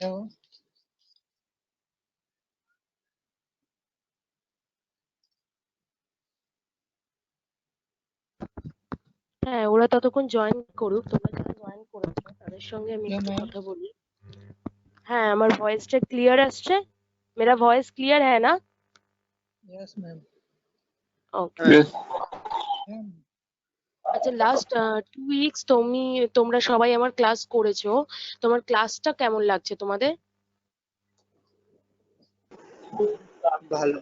Hello. হ্যাঁ, ওরা ততক্ষণ জয়েন করুক। তোমরা যারা জয়েন করেছো তাদের সঙ্গে আমি Hello, একটু ma'am. কথা বলি। হ্যাঁ, আমার ভয়েসটা ক্লিয়ার আসছে? मेरा ভয়েস ক্লিয়ার है ना? Yes, ma'am. ওকে। Yes. Ma'am, আচ্ছা, লাস্ট 2 উইকস তোমরা সবাই আমার ক্লাস করেছো। তোমার ক্লাসটা কেমন লাগছে তোমাদের? ভালো।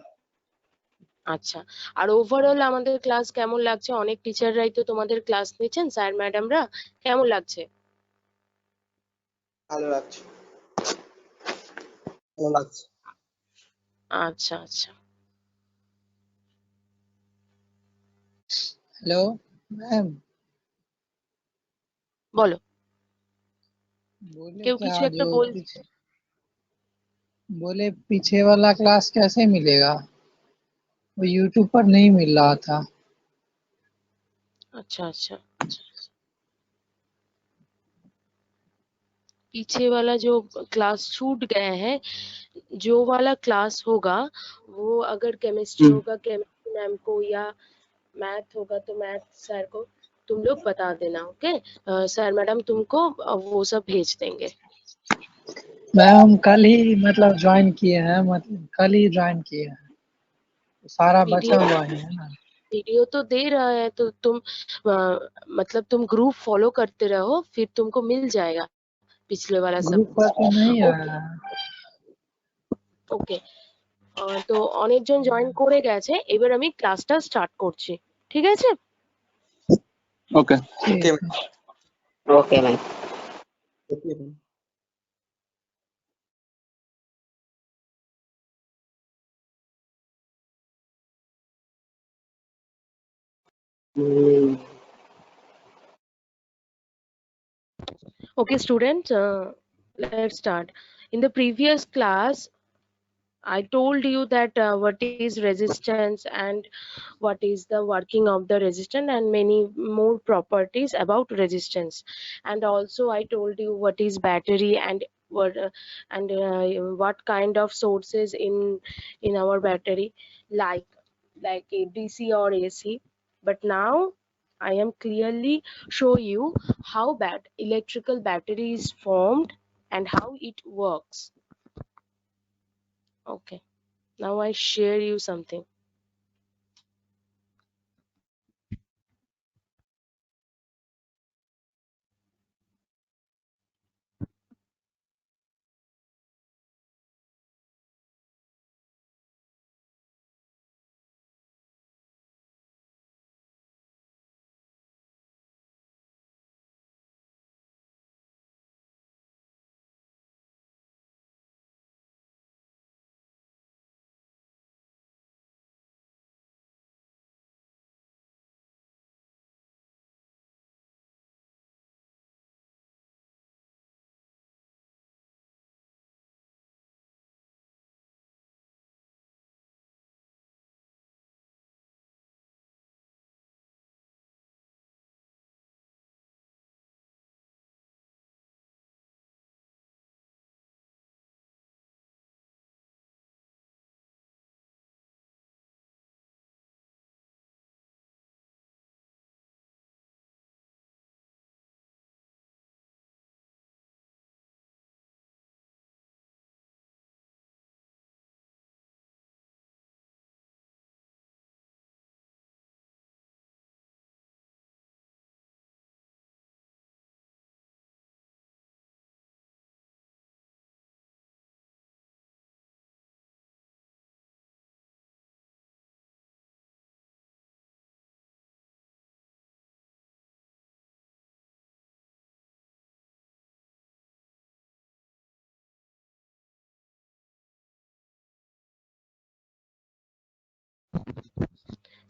আচ্ছা। আর ওভারঅল আমাদের ক্লাস কেমন লাগছে? অনেক টিচাররাই তো তোমাদের ক্লাস নিচ্ছেন, স্যার ম্যাডামরা। কেমন লাগছে? ভালো লাগছে। ভালো লাগছে। আচ্ছা, আচ্ছা। hello, ma'am. বলো। बोले কেউ क्या কিছু একটা जो বল। पीछे बोले पीछे वाला क्लास कैसे मिलेगा? वो YouTube पर नहीं मिल रहा था। अच्छा, अच्छा। पीछे वाला जो क्लास छूट गए हैं, जो वाला क्लास होगा वो अगर केमिस्ट्री होगा केमिस्ट्री मैम को, या मैथ होगा तो मैथ सर को तुम लोग बता देना। ओके, सर मैडम तुमको वो सब भेज देंगे। मैम हम कल ही मतलब ज्वाइन किए हैं, मतलब कल ही ज्वाइन किए हैं, सारा बचा वीडियो हुआ ही है ना। वीडियो तो दे रहा है, तो तुम मतलब तुम ग्रुप फॉलो करते रहो, फिर तुमको मिल जाएगा पिछले वाला ग्रुप सब। पर तो नहीं ओके, आया है। ওকে। তো অনেকজন জয়েন করে গেছে, এবার আমি ক্লাসটা স্টার্ট করছি। ঠিক আছে? Okay. ওকে ठीक है। Okay ma'am. Okay Okay, students, let's start. In the previous class, I told you that what is resistance and what is the working of the resistance and many more properties about resistance. And also I told you what is battery and what kind of sources in our battery, like a DC or AC. But now I am clearly show you how electrical battery is formed and how it works. Okay, now I share you something.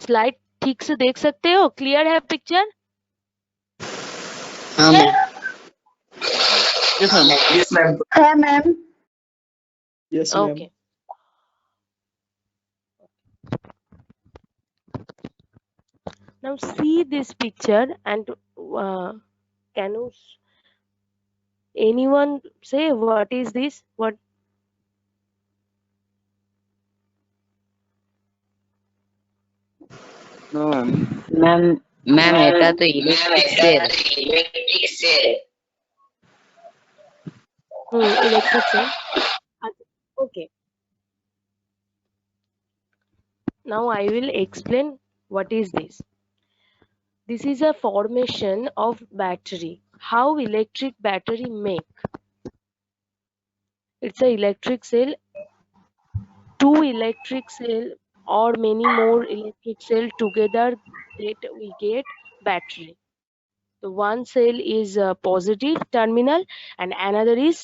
Slide ठीक से देख सकते हो? Clear है picture? हाँ ma'am. Yes, ma'am. Yes ma'am. है ma'am. Yes ma'am. Okay. Now see this picture and can you Anyone say what is this? What? No, ma'am. Ma'am ma'am এটা তো electric cell Electric cell. Okay. Now I will explain what is this. This is a formation of battery. How electric battery make? It's a electric cell. Two electric cell or many more electric cell together that we get battery. So one cell is a positive terminal and another is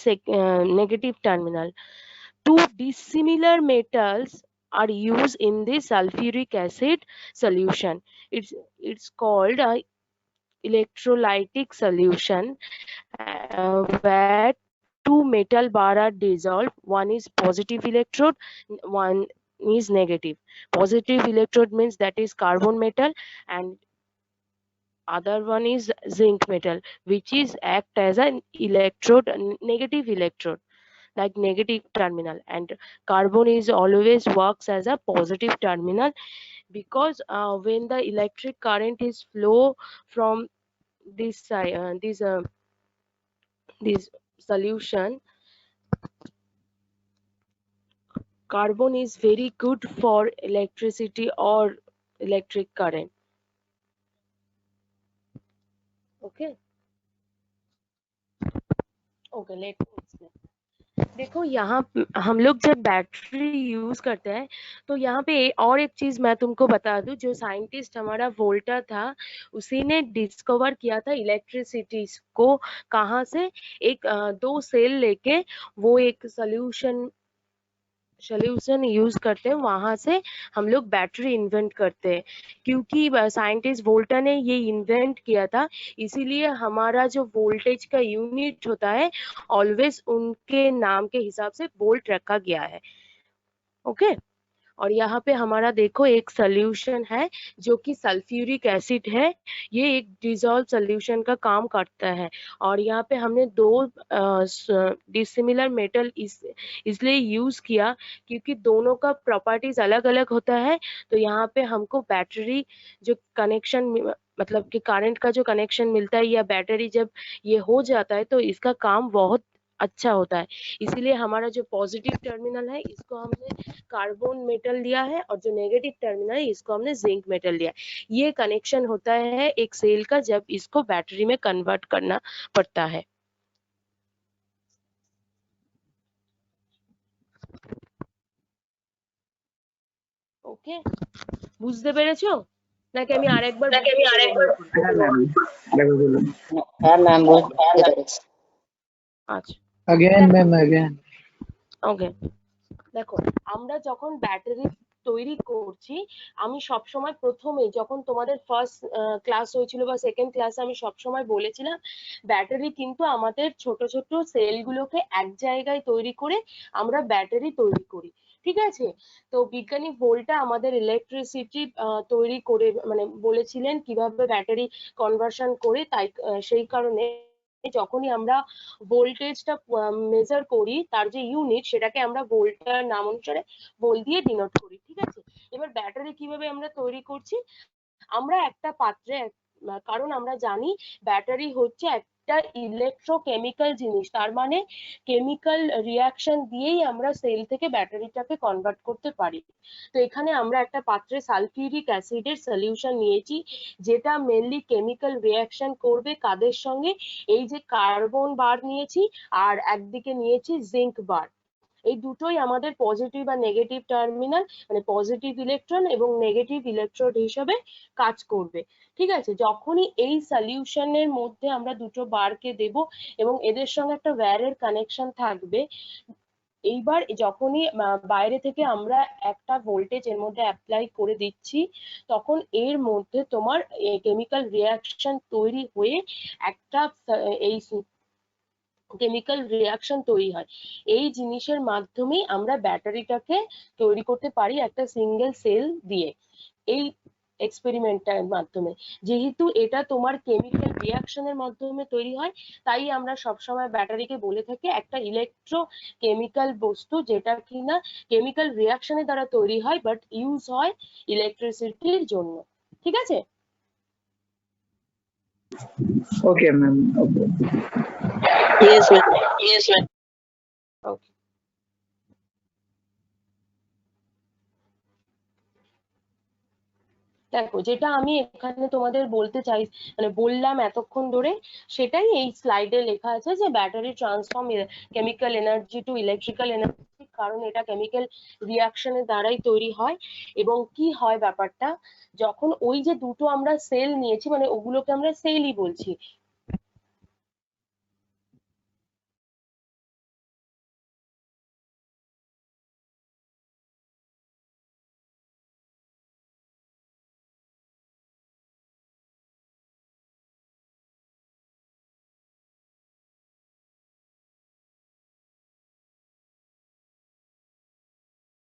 negative terminal. Two dissimilar metals are used in the sulfuric acid solution. It's called a electrolytic solution where two metal bar are dissolved. One is positive electrode, one is negative. Positive electrode means that is carbon metal, and other one is zinc metal, which is act as an electrode, negative electrode, like negative terminal. And carbon is always works as a positive terminal, because when the electric current is flow from this this solution, carbon is very good for electricity or electric current. Okay, let me explain. देखो यहाँ हम लोग जब battery use करते हैं तो यहाँ पे और एक चीज मैं तुमको बता दूं, जो साइंटिस्ट हमारा वोल्टा था उसी ने डिस्कवर किया था इलेक्ट्रिसिटी को कहाँ से। एक दो सेल लेके वो एक सॉल्यूशन यूज करते हैं, वहां से हम लोग बैटरी इन्वेंट करते हैं। क्योंकि साइंटिस्ट वोल्टा ने ये इन्वेंट किया था, इसीलिए हमारा जो वोल्टेज का यूनिट होता है ऑलवेज उनके नाम के हिसाब से वोल्ट रखा गया है। ओके, और यहाँ पे हमारा देखो एक सोल्यूशन है जो कि सल्फ्यूरिक एसिड है, ये एक डिसॉल्व सोल्यूशन का काम करता है। और यहाँ पे हमने दो डिसिमिलर मेटल इसलिए यूज किया क्योंकि दोनों का प्रॉपर्टीज अलग अलग होता है। तो यहाँ पे हमको बैटरी जो कनेक्शन मतलब कि करंट का जो कनेक्शन मिलता है या बैटरी जब ये हो जाता है तो इसका काम बहुत अच्छा होता है। इसीलिए हमारा जो पॉजिटिव टर्मिनल है इसको हमने कार्बन मेटल लिया है और जो नेगेटिव टर्मिनल है इसको हमने जिंक मेटल लिया है। ये कनेक्शन होता है एक सेल का जब इसको बैटरी में कन्वर्ट करना पड़ता है। ওকে, বুঝতে পেরেছো নাকি আমি আরেকবার হ্যাঁ ম্যাম বুঝতে পেরেছি। আচ্ছা अगेन मैम अगेन। ওকে, দেখো আমরা যখন ব্যাটারি তৈরি করছি, আমি সব সময় প্রথমে যখন তোমাদের ফার্স্ট ক্লাস হয়েছিল বা সেকেন্ড ক্লাসে আমি সব সময় বলেছিলাম ব্যাটারি কিন্তু আমাদের ছোট ছোট সেলগুলোকে এক জায়গায় তৈরি করে আমরা ব্যাটারি তৈরি করি। ঠিক আছে, তো বিজ্ঞানী ভোল্টা আমাদের ইলেকট্রিসিটি তৈরি করে মানে বলেছিলেন কিভাবে ব্যাটারি কনভার্সন করে, তাই সেই কারণে যখনই আমরা ভোল্টেজটা মেজার করি তার যে ইউনিট সেটাকে আমরা ভোল্টার নাম অনুসারে ভোল্ট দিয়ে ডিনোট করি। ঠিক আছে, এবার ব্যাটারি কিভাবে আমরা তৈরি করছি, আমরা একটা পাত্রে, কারণ আমরা জানি ব্যাটারি হচ্ছে একটা ইলেকট্রোকেমিক্যাল জিনিস, তার মানে কেমিক্যাল রিয়াকশন দিয়েই আমরা সেল থেকে ব্যাটারিটাকে কনভার্ট করতে পারি। তো এখানে আমরা একটা পাত্রে সালফিউরিক অ্যাসিডের সলিউশন নিয়েছি যেটা মেনলি কেমিক্যাল রিয়াকশন করবে কাদের সঙ্গে, এই যে কার্বন বার নিয়েছি আর একদিকে নিয়েছি জিঙ্ক বার। এই দুটোই আমাদের পজিটিভ আর নেগেটিভ টার্মিনাল মানে পজিটিভ ইলেকট্রন এবং নেগেটিভ ইলেকট্রোড হিসেবে কাজ করবে। ঠিক আছে, যখনই এই সলিউশনের মধ্যে আমরা দুটো বারকে দেব এবং এদের সঙ্গে একটা ওয়্যারের কানেকশন থাকবে, এইবার যখনই বাইরে থেকে আমরা একটা ভোল্টেজ এর মধ্যে অ্যাপ্লাই করে দিচ্ছি তখন এর মধ্যে তোমার কেমিক্যাল রিয়াকশন তৈরি হয়ে একটা এই কেমিক্যাল রিয়াকশন তৈরি হয়। এই জিনিসের মাধ্যমেই আমরা ব্যাটারিটাকে তৈরি করতে পারি একটা সিঙ্গেল সেল দিয়ে। এই এক্সপেরিমেন্টের মাধ্যমে। যেহেতু এটা তোমার কেমিক্যাল রিয়াকশনের মাধ্যমে তৈরি হয়, তাই আমরা সবসময় ব্যাটারিকে বলে থাকি একটা ইলেকট্রো কেমিক্যাল বস্তু, যেটা কিনা কেমিক্যাল রিয়াকশনের দ্বারা তৈরি হয় বাট ইউজ হয় ইলেকট্রিসিটির জন্য। ঠিক আছে? Okay, ma'am. Okay. Yes, ma'am. ওকে। দেখো, যেটা আমি এখানে তোমাদের বলতে চাই, মানে বললাম এতক্ষণ ধরে, সেটাই এই স্লাইডে লেখা আছে যে battery transform chemical energy to electrical energy, কারণ এটা কেমিক্যাল রিয়াকশনের দ্বারাই তৈরি হয়। এবং কি হয় ব্যাপারটা, যখন ওই যে দুটো আমরা সেল নিয়েছি, মানে ওগুলোকে আমরা সেলই বলছি,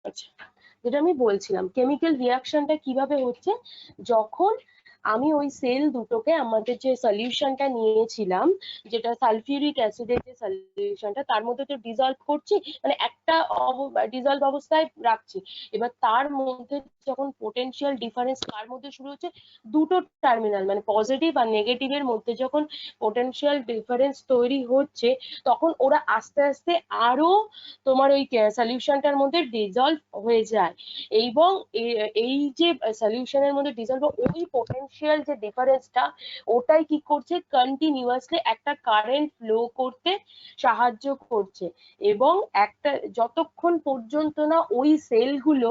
আচ্ছা, যেটা আমি বলছিলাম কেমিক্যাল রিয়াকশনটা কিভাবে হচ্ছে, যখন আমি ওই সেল দুটোকে আমাদের যে সলিউশনটা নিয়েছিলাম, যেটা সালফিউরিক অ্যাসিডের যে সলিউশনটা, তার মধ্যে তো ডিজলভ করছি, মানে একটা ডিজলভ অবস্থায় রাখছি। এবার তার মধ্যে যখন পোটেনশিয়াল ডিফারেন্স কার মধ্যে শুরু হচ্ছে, দুটো টার্মিনাল মানে পজিটিভ আর নেগেটিভের মধ্যে যখন পোটেনশিয়াল ডিফারেন্স তৈরি হচ্ছে, তখন ওরা আস্তে আস্তে আরো তোমার ওই সলিউশনটার মধ্যে ডিজলভ হয়ে যায়। এবং এই যে সলিউশনের মধ্যে ডিজলভ, ওই পোটেনশিয়াল যে ডিফারেন্সটা, ওটাই কি করছে, কন্টিনিউয়াসলি একটা কারেন্ট ফ্লো করতে সাহায্য করছে। এবং একটা যতক্ষণ পর্যন্ত না ওই সেলগুলো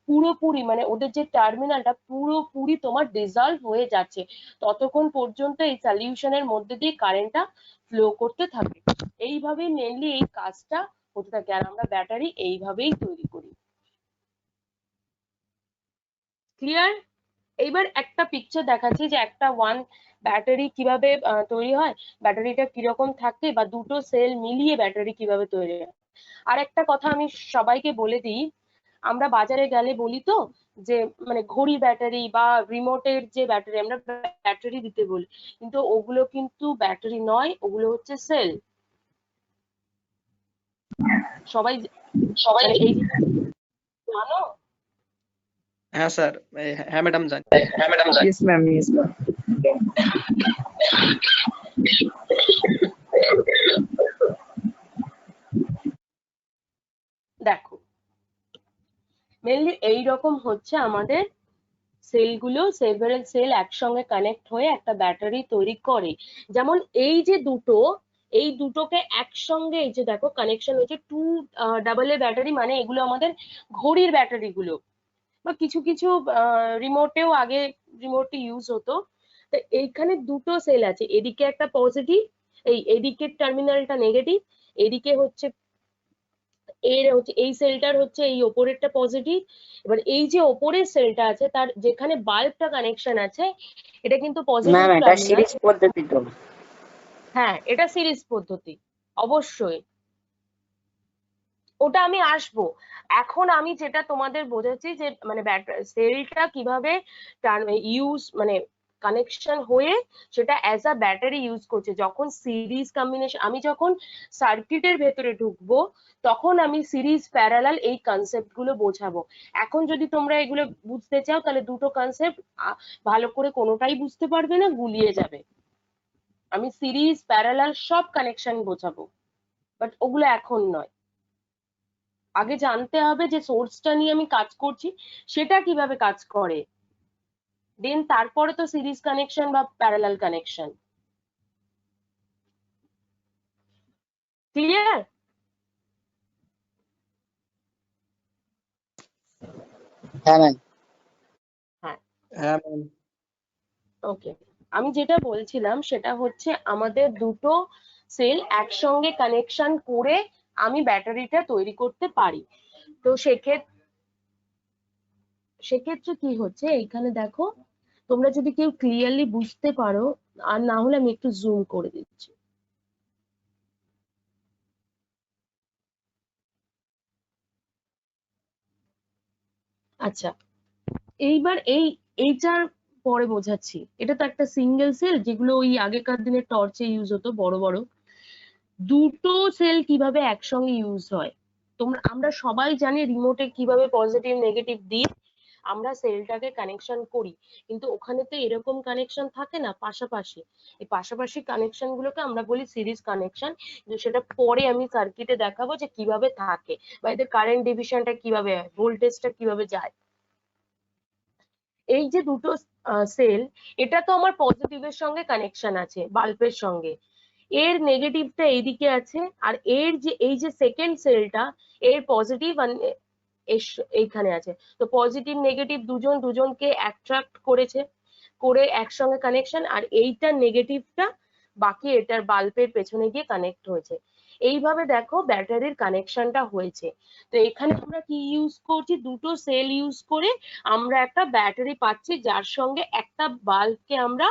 পুরোপুরি, মানে ওদের যে টার্মিনালটা পুরোপুরি তোমার ডিজলভ হয়ে যাচ্ছে, ততক্ষণ পর্যন্ত এই সলিউশনের মধ্যে দিয়ে কারেন্টটা ফ্লো করতে থাকে। এইভাবেই মেনলি এই কাজটা হতে থাকে, আর আমরা ব্যাটারি এইভাবেই তৈরি করি। ক্লিয়ার? এইবার একটা পিকচার দেখাচ্ছি যে একটা ওয়ান ব্যাটারি কিভাবে তৈরি হয়, ব্যাটারিটা কিরকম থাকে, বা দুটো সেল মিলিয়ে ব্যাটারি কিভাবে তৈরি হয়। আর একটা কথা আমি সবাইকে বলে দিই, আমরা বাজারে গেলে বলি তো যে মানে ঘড়ি ব্যাটারি বা রিমোটের যে ব্যাটারি, আমরা ব্যাটারি দিতে বলি, কিন্তু ওগুলো কিন্তু ব্যাটারি নয়, ওগুলো হচ্ছে সেল। সবাই মানে এই জানো? হ্যাঁ স্যার, হ্যাঁ ম্যাডাম জানি। Yes, ma'am. Yes, ma'am. দেখো, মেনলি এইরকম হচ্ছে আমাদের সেলগুলো, সেভারেল সেল একসঙ্গে কানেক্ট হয়ে একটা ব্যাটারি তৈরি করে। যেমন এই যে দুটো, এই দুটোকে একসঙ্গে এই যে দেখো কানেকশন হয়েছে, টু ডাবল এ ব্যাটারি, মানে এগুলো আমাদের ঘড়ির ব্যাটারি গুলো, বা কিছু কিছু রিমোটেও আগে রিমোটে ইউজ হতো। তো এইখানে দুটো সেল আছে, এদিকে একটা পজিটিভ, এদিকের টার্মিনালটা নেগেটিভ, এদিকে হচ্ছে এর হচ্ছে এই সেলটার হচ্ছে এই ওপরেরটা পজিটিভ। এবার এই যে ওপরের সেলটা আছে, তার যেখানে বাল্বটা কানেকশন আছে, এটা কিন্তু পজিটিভ ম্যাম এটা টার্মিনাল। সিরিজ পদ্ধতি তো। হ্যাঁ, এটা সিরিজ পদ্ধতি, অবশ্যই। ওটা আমি আসবো। এখন আমি যেটা তোমাদের বোঝাচ্ছি যে মানে সেলটা কিভাবে ইউজ, মানে কানেকশন হয়ে সেটা অ্যাজ আ ব্যাটারি ইউজ করছে। যখন সিরিজ কম্বিনেশন, আমি যখন সার্কিটের ভেতরে ঢুকবো, তখন আমি সিরিজ প্যারালাল এই কনসেপ্ট গুলো বোঝাবো। এখন যদি তোমরা এগুলো বুঝতে চাও, তাহলে দুটো কনসেপ্ট ভালো করে কোনোটাই বুঝতে পারবে না, গুলিয়ে যাবে। আমি সিরিজ প্যারালাল সব কানেকশন বোঝাবো, বাট ওগুলো এখন নয়। আগে জানতে হবে যে সোর্সটা নিয়ে আমি কাজ করছি সেটা কিভাবে কাজ করে, দেন তারপরে তো সিরিজ কানেকশন বা প্যারালাল কানেকশন। ক্লিয়ার? হ্যাঁ ম্যাম। হ্যাঁ, হ্যাঁ ম্যাম। ওকে। আমি যেটা বলছিলাম সেটা হচ্ছে আমাদের দুটো সেল একসঙ্গে কানেকশন করে আমি ব্যাটারিটা তৈরি করতে পারি। তো সেক্ষেত্রে কি হচ্ছে, এইখানে দেখো, তোমরা যদি কেউ ক্লিয়ারলি বুঝতে পারো, আর না হলে আমি একটু জুম করে দিচ্ছি। আচ্ছা, এইবার এইটার পরে বোঝাচ্ছি। এটা তো একটা সিঙ্গেল সেল, যেগুলো ওই আগেকার দিনের টর্চে ইউজ হতো বড় বড়। দুটো সেল কিভাবে একসঙ্গে ইউজ হয়, আমরা সবাই জানি রিমোটে কিভাবে পজিটিভ নেগেটিভ দিয়ে আমরা সেলটাকে কানেকশন করি, কিন্তু ওখানে তো এরকম কানেকশন থাকে না পাশাপাশি। এই পাশাপাশি কানেকশন গুলোকে আমরা বলি সিরিজ কানেকশন, কিন্তু সেটা পরে আমি সার্কিটে দেখাবো যে কিভাবে থাকে, বা এদের কারেন্ট ডিভিশনটা কিভাবে হয়, ভোল্টেজটা কিভাবে যায়। এই যে দুটো সেল, এটা তো আমার পজিটিভের সঙ্গে কানেকশন আছে বাল্বের সঙ্গে, এর নেগেটিভটা এইদিকে আছে, আর এর যে এই যে সেকেন্ড সেলটা, এর পজিটিভ এইখানে আছে। তো পজিটিভ নেগেটিভ দুজনকে অ্যাট্রাক্ট করেছে, করে একসঙ্গে কানেকশন, আর এইটার নেগেটিভটা বাকি এটার বাল্বের পেছনে গিয়ে কানেক্ট হয়েছে। এইভাবে দেখো ব্যাটারির কানেকশনটা হয়েছে। তো এখানে আমরা কি ইউজ করছি, দুটো সেল ইউজ করে আমরা একটা ব্যাটারি পাচ্ছি, যার সঙ্গে একটা বাল্বকে আমরা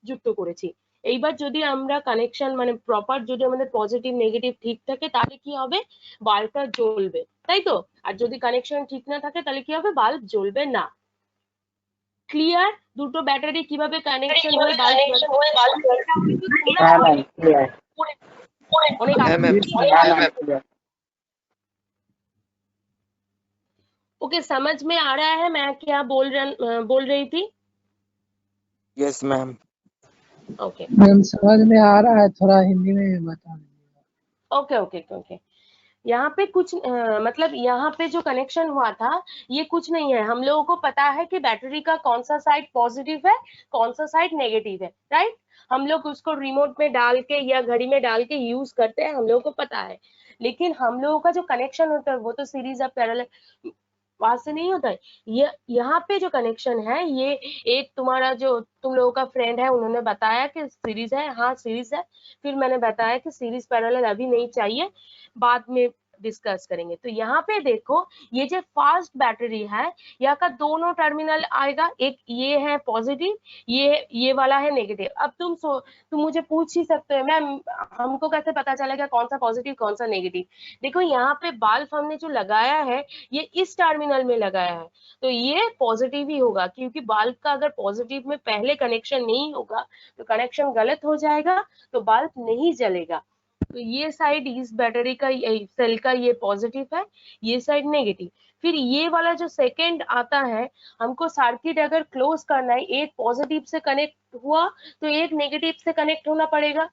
যুক্ত করেছি। এইবার যদি আমরা কানেকশন মানে প্রপার, যদি আমাদের পজিটিভ নেগেটিভ ঠিক থাকে, তাহলে কি হবে, বাল্বটা জ্বলবে, তাই তো? আর যদি কানেকশন ঠিক না থাকে তাহলে কি হবে, বাল্ব জ্বলবে না। ক্লিয়ার দুটো ব্যাটারি কিভাবে কানেকশন হয়ে বাল্ব हाँ मैम क्लियर। অনেক হ্যাঁ ম্যাম। हाँ मैम क्लियर। ओके, समझ में आ रहा है मैं क्या बोल रही थी? Yes ma'am. ओके मैम समझ में आ रहा है, थोड़ा हिंदी में बता दीजिए। Okay okay okay. यहाँ पे कुछ मतलब यहाँ पे जो कनेक्शन हुआ था ये कुछ नहीं है, हम लोगों को पता है कि बैटरी का कौन सा साइड पॉजिटिव है कौन सा साइड नेगेटिव है, राइट? हम लोग उसको रिमोट में डाल के या घड़ी में डाल के यूज करते हैं, हम लोगों को पता है। लेकिन हम लोगों का जो कनेक्शन होता है वो तो सीरीज या पैरेलल वहां से नहीं होता है। ये यहाँ पे जो कनेक्शन है, ये एक तुम्हारा जो तुम लोगों का फ्रेंड है उन्होंने बताया कि सीरीज है, हाँ सीरीज है। फिर मैंने बताया कि सीरीज पैरेलल अभी नहीं चाहिए, बाद में डिस्कस करेंगे। तो यहाँ पे देखो, ये जो फास्ट बैटरी है, यहाँ का दोनों टर्मिनल आएगा, एक ये है पॉजिटिव, ये वाला है नेगेटिव। अब तुम मुझे पूछ ही सकते हो, मैम हमको कैसे पता चलेगा कौन सा पॉजिटिव कौन सा नेगेटिव? देखो यहाँ पे बल्ब हमने जो लगाया है, ये इस टर्मिनल में लगाया है, तो ये पॉजिटिव ही होगा, क्योंकि बल्ब का अगर पॉजिटिव में पहले कनेक्शन नहीं होगा तो कनेक्शन गलत हो जाएगा, तो बल्ब नहीं जलेगा। तो ये साइड इस बैटरी का सेल का ये पॉजिटिव है, ये साइड नेगेटिव। फिर ये वाला जो सेकंड आता है, हमको सर्किट अगर क्लोज करना है, एक पॉजिटिव से कनेक्ट हुआ तो एक नेगेटिव से कनेक्ट होना पड़ेगा।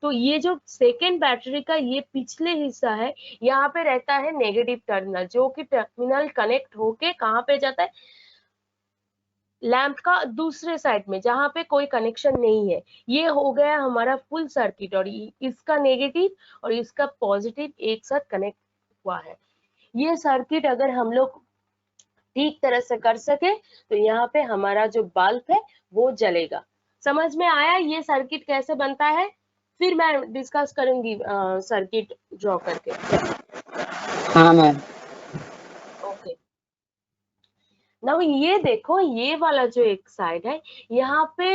तो ये जो सेकेंड बैटरी का ये पिछले हिस्सा है, यहाँ पे रहता है नेगेटिव टर्मिनल, जो कि टर्मिनल कनेक्ट होके कहाँ पे जाता है, लैंप का दूसरे साइड में, जहां पे कोई कनेक्शन नहीं है। ये हो गया हमारा फुल सर्किट, और इसका नेगेटिव और इसका पॉजिटिव एक साथ कनेक्ट हुआ है। ये सर्किट अगर हम लोग ठीक तरह से कर सके तो यहाँ पे हमारा जो बल्ब है वो जलेगा। समझ में आया ये सर्किट कैसे बनता है? फिर मैं डिस्कस करूंगी सर्किट ड्रॉ करके। हाँ मैम। ओके, नाउ ये देखो, ये वाला जो एक साइड है, यहाँ पे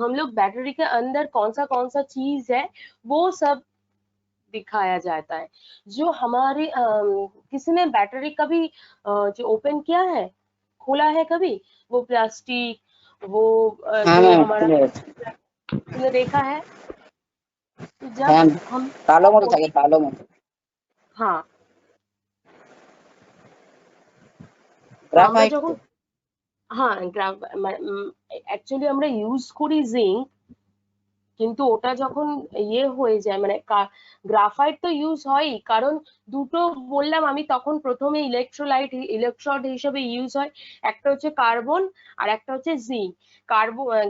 हम लोग बैटरी के अंदर कौन सा चीज है वो सब दिखाया जाता है। जो हमारे किसी ने बैटरी कभी जो ओपन किया है, खोला है कभी, वो प्लास्टिक, वो हाँ जो मैम हमारा क्लियर। तुमने देखा है? तो जब हाँ हम तालों में तो चाहिए, तालों में। हाँ আমরা গ্রাফাইট যখন হ্যাঁ অ্যাকচুয়ালি আমরা ইউজ করি জিঙ্ক, কিন্তু ওটা যখন ইয়ে হয়ে যায় মানে গ্রাফাইট তো ইউজ হয়ই, কারণ দুটো বললাম আমি তখন প্রথমে ইলেকট্রোড হিসেবে ইউজ হয়, একটা হচ্ছে কার্বন আর একটা হচ্ছে জিঙ্ক।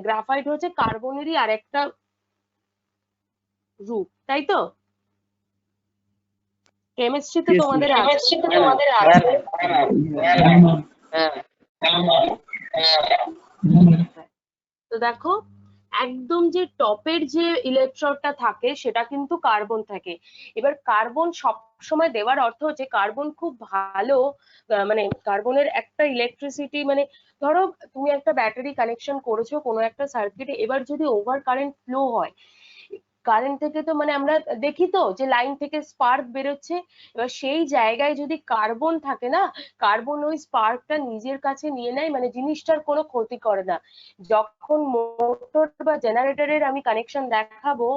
গ্রাফাইট হচ্ছে কার্বনেরই আর একটা রূপ, তাই তো? কেমিস্ট্রিতে Yes, তোমাদের ma'am. আছে। তো দেখো, একদম যে টপের যে ইলেকট্রোডটা থাকে সেটা কিন্তু কার্বন থাকে। এবার কার্বন সব সময় দেওয়ার অর্থ হচ্ছে কার্বন খুব ভালো, মানে কার্বনের একটা ইলেকট্রিসিটি, মানে ধরো তুমি একটা ব্যাটারি কানেকশন করেছো কোনো একটা সার্কিটে, এবার যদি ওভার কারেন্ট ফ্লো হয়, কারেন্ট থেকে তো মানে আমরা দেখি তো যে লাইন থেকে স্পার্ক বেরোচ্ছে, এবার সেই জায়গায় যদি কার্বন থাকে না, কার্বন ওই স্পার্কটা নিজের কাছে নিয়ে নেয়, মানে জিনিসটার কোনো ক্ষতি করে না। যখন मोटर বা जनरेटर আমি कनेक्शन দেখাবो,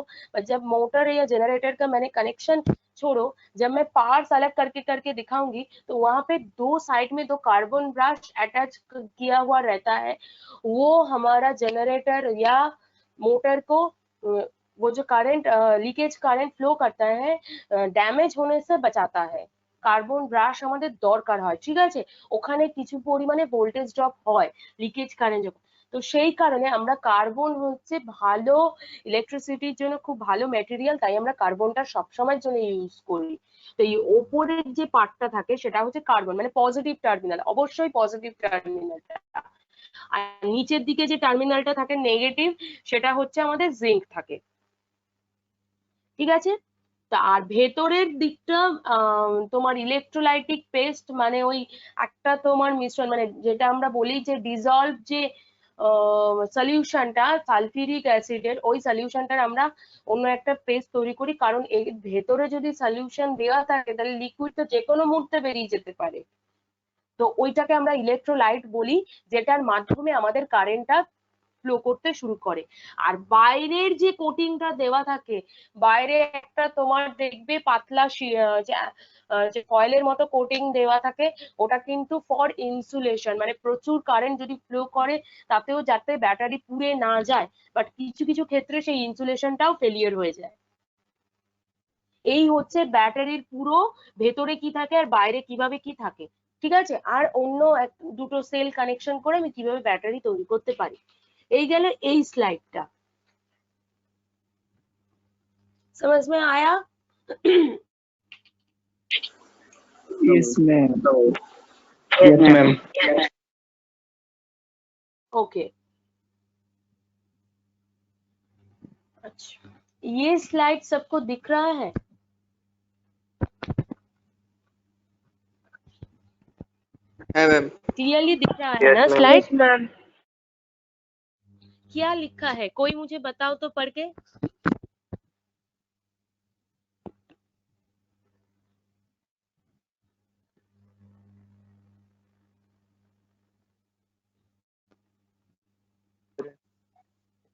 जब मोटर या जनरेटर का मैंने कनेक्शन छोड़ो, जब मैं पार्ट्स अलग करके करके दिखाऊंगी तो वहां पे दो साइड में दो कार्बन ब्रश अटैच किया हुआ रहता है। वो हमारा जनरेटर या मोटर को वो जो करंट लीकेज करंट फ्लो करता है ড্যামেজ होने से बचाता है। কার্বন ব্রাশ আমাদের দরকার হয়, ঠিক আছে, ওখানে কিছু পরিমাণে ভোল্টেজ ড্রপ হয় লিকেজ কারেন্ট যখন, তো সেই কারণে আমরা কার্বন হচ্ছে ভালো ইলেকট্রিসিটির জন্য খুব ভালো ম্যাটেরিয়াল, তাই আমরা কার্বনটা সবসময়ের জন্য ইউজ করি। তো এই ওপরের যে পার্টটা থাকে সেটা হচ্ছে কার্বন, মানে পজিটিভ টার্মিনাল, অবশ্যই পজিটিভ টার্মিনালটা, আর নিচের দিকে যে টার্মিনালটা থাকে নেগেটিভ, সেটা হচ্ছে আমাদের জিঙ্ক থাকে, ঠিক আছে। আর ভেতরের দিকটা তোমার ইলেকট্রোলাইটিক পেস্ট, মানে ওই একটা তোমার মিশ্রণ, মানে যেটা আমরা বলি যে ডিজলভ যে সলিউশনটা সালফিউরিক অ্যাসিডের, ওই সলিউশনটার আমরা অন্য একটা পেস্ট তৈরি করি, কারণ এর ভেতরে যদি সলিউশন দেওয়া থাকে তাহলে লিকুইড তো যে কোনো মুহূর্তে বেরিয়ে যেতে পারে, তো ওইটাকে আমরা ইলেকট্রোলাইট বলি, যেটার মাধ্যমে আমাদের কারেন্টটা ফ্লো করতে শুরু করে। আর বাইরের যে কোটিংটা দেওয়া থাকে, বাইরে একটা তোমার দেখবে পাতলা যে ফয়েলের মতো কোটিং দেওয়া থাকে, ওটা কিন্তু ফর ইনসুলেশন, মানে প্রচুর কারেন্ট যদি ফ্লো করে তাতেও যাতে ব্যাটারি পুড়ে না যায়, বাট কিছু কিছু ক্ষেত্রে সেই ইনসুলেশনটাও ফেলিয়ার হয়ে যায়। এই হচ্ছে ব্যাটারির পুরো ভেতরে কি থাকে আর বাইরে কিভাবে কি থাকে, ঠিক আছে। আর অন্য দুটো সেল কানেকশন করে আমি কিভাবে ব্যাটারি তৈরি করতে পারি। এই গেল এই স্লাইডটা, समझ में आया? Yes, ma'am. Yes, ma'am. Okay, अच्छा, ये स्लाइड सबको दिख रहा है? है मैम। क्लियरली दिख रहा है ना स्लाइड? क्या लिखा है कोई मुझे बताओ तो पढ़ के।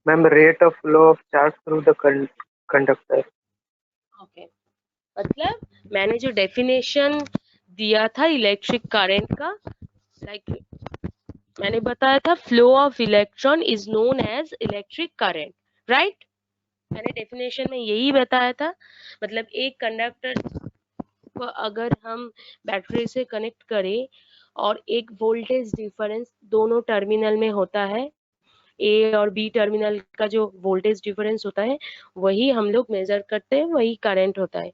Ma'am, rate of flow of charge through the conductor. Okay, मतलब मैंने जो डेफिनेशन दिया था इलेक्ट्रिक करंट का, लाइक मैंने बताया था flow of electron is known as electric current, right? मैंने डेफिनेशन में यही बताया था। मतलब एक कंडक्टर को अगर हम बैटरी से कनेक्ट करें और एक वोल्टेज डिफरेंस दोनों टर्मिनल में होता है, ए और बी टर्मिनल का जो वोल्टेज डिफरेंस होता है वही हम लोग मेजर करते हैं, वही करंट होता है।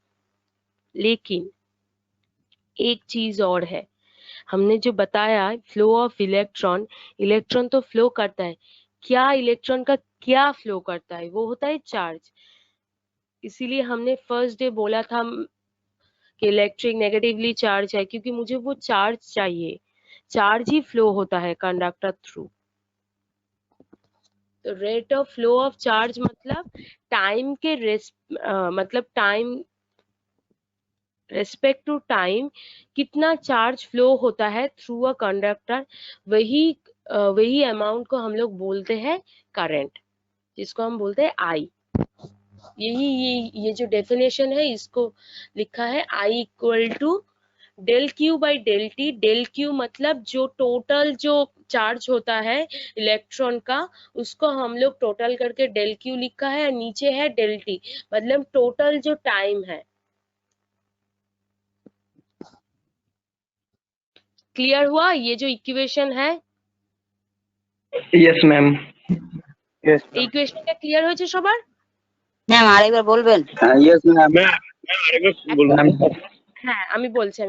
लेकिन एक चीज और है, हमने जो बताया फ्लो ऑफ इलेक्ट्रॉन, इलेक्ट्रॉन तो फ्लो करता है, क्या इलेक्ट्रॉन का क्या फ्लो करता है, वो होता है चार्ज। इसीलिए हमने फर्स्ट डे बोला था कि इलेक्ट्रिक नेगेटिवली चार्ज है, क्योंकि मुझे वो चार्ज चाहिए, चार्ज ही फ्लो होता है कंडक्टर थ्रू। तो rate of flow of charge मतलब टाइम के मतलब टाइम रेस्पेक्ट टू टाइम कितना चार्ज फ्लो होता है थ्रू अ कंडक्टर, वही अमाउंट को हम लोग बोलते हैं करंट, जिसको हम बोलते हैं आई। ये जो डेफिनेशन है इसको लिखा है I equal to del Q by del T. Del Q मतलब जो टोटल जो चार्ज होता है इलेक्ट्रॉन का, उसको हम लोग टोटल करके डेल क्यू लिखा है, और नीचे है डेल टी, मतलब टोटल जो टाइम है। क्लियर हुआ ये जो इक्वेशन है? Yes, ma'am. Yes, ma'am. ইকুয়েশনটা clear হয়েছে সবার? ম্যাম আরেকবার বলবেন? Yes, ma'am. হ্যাঁ আমি বলছি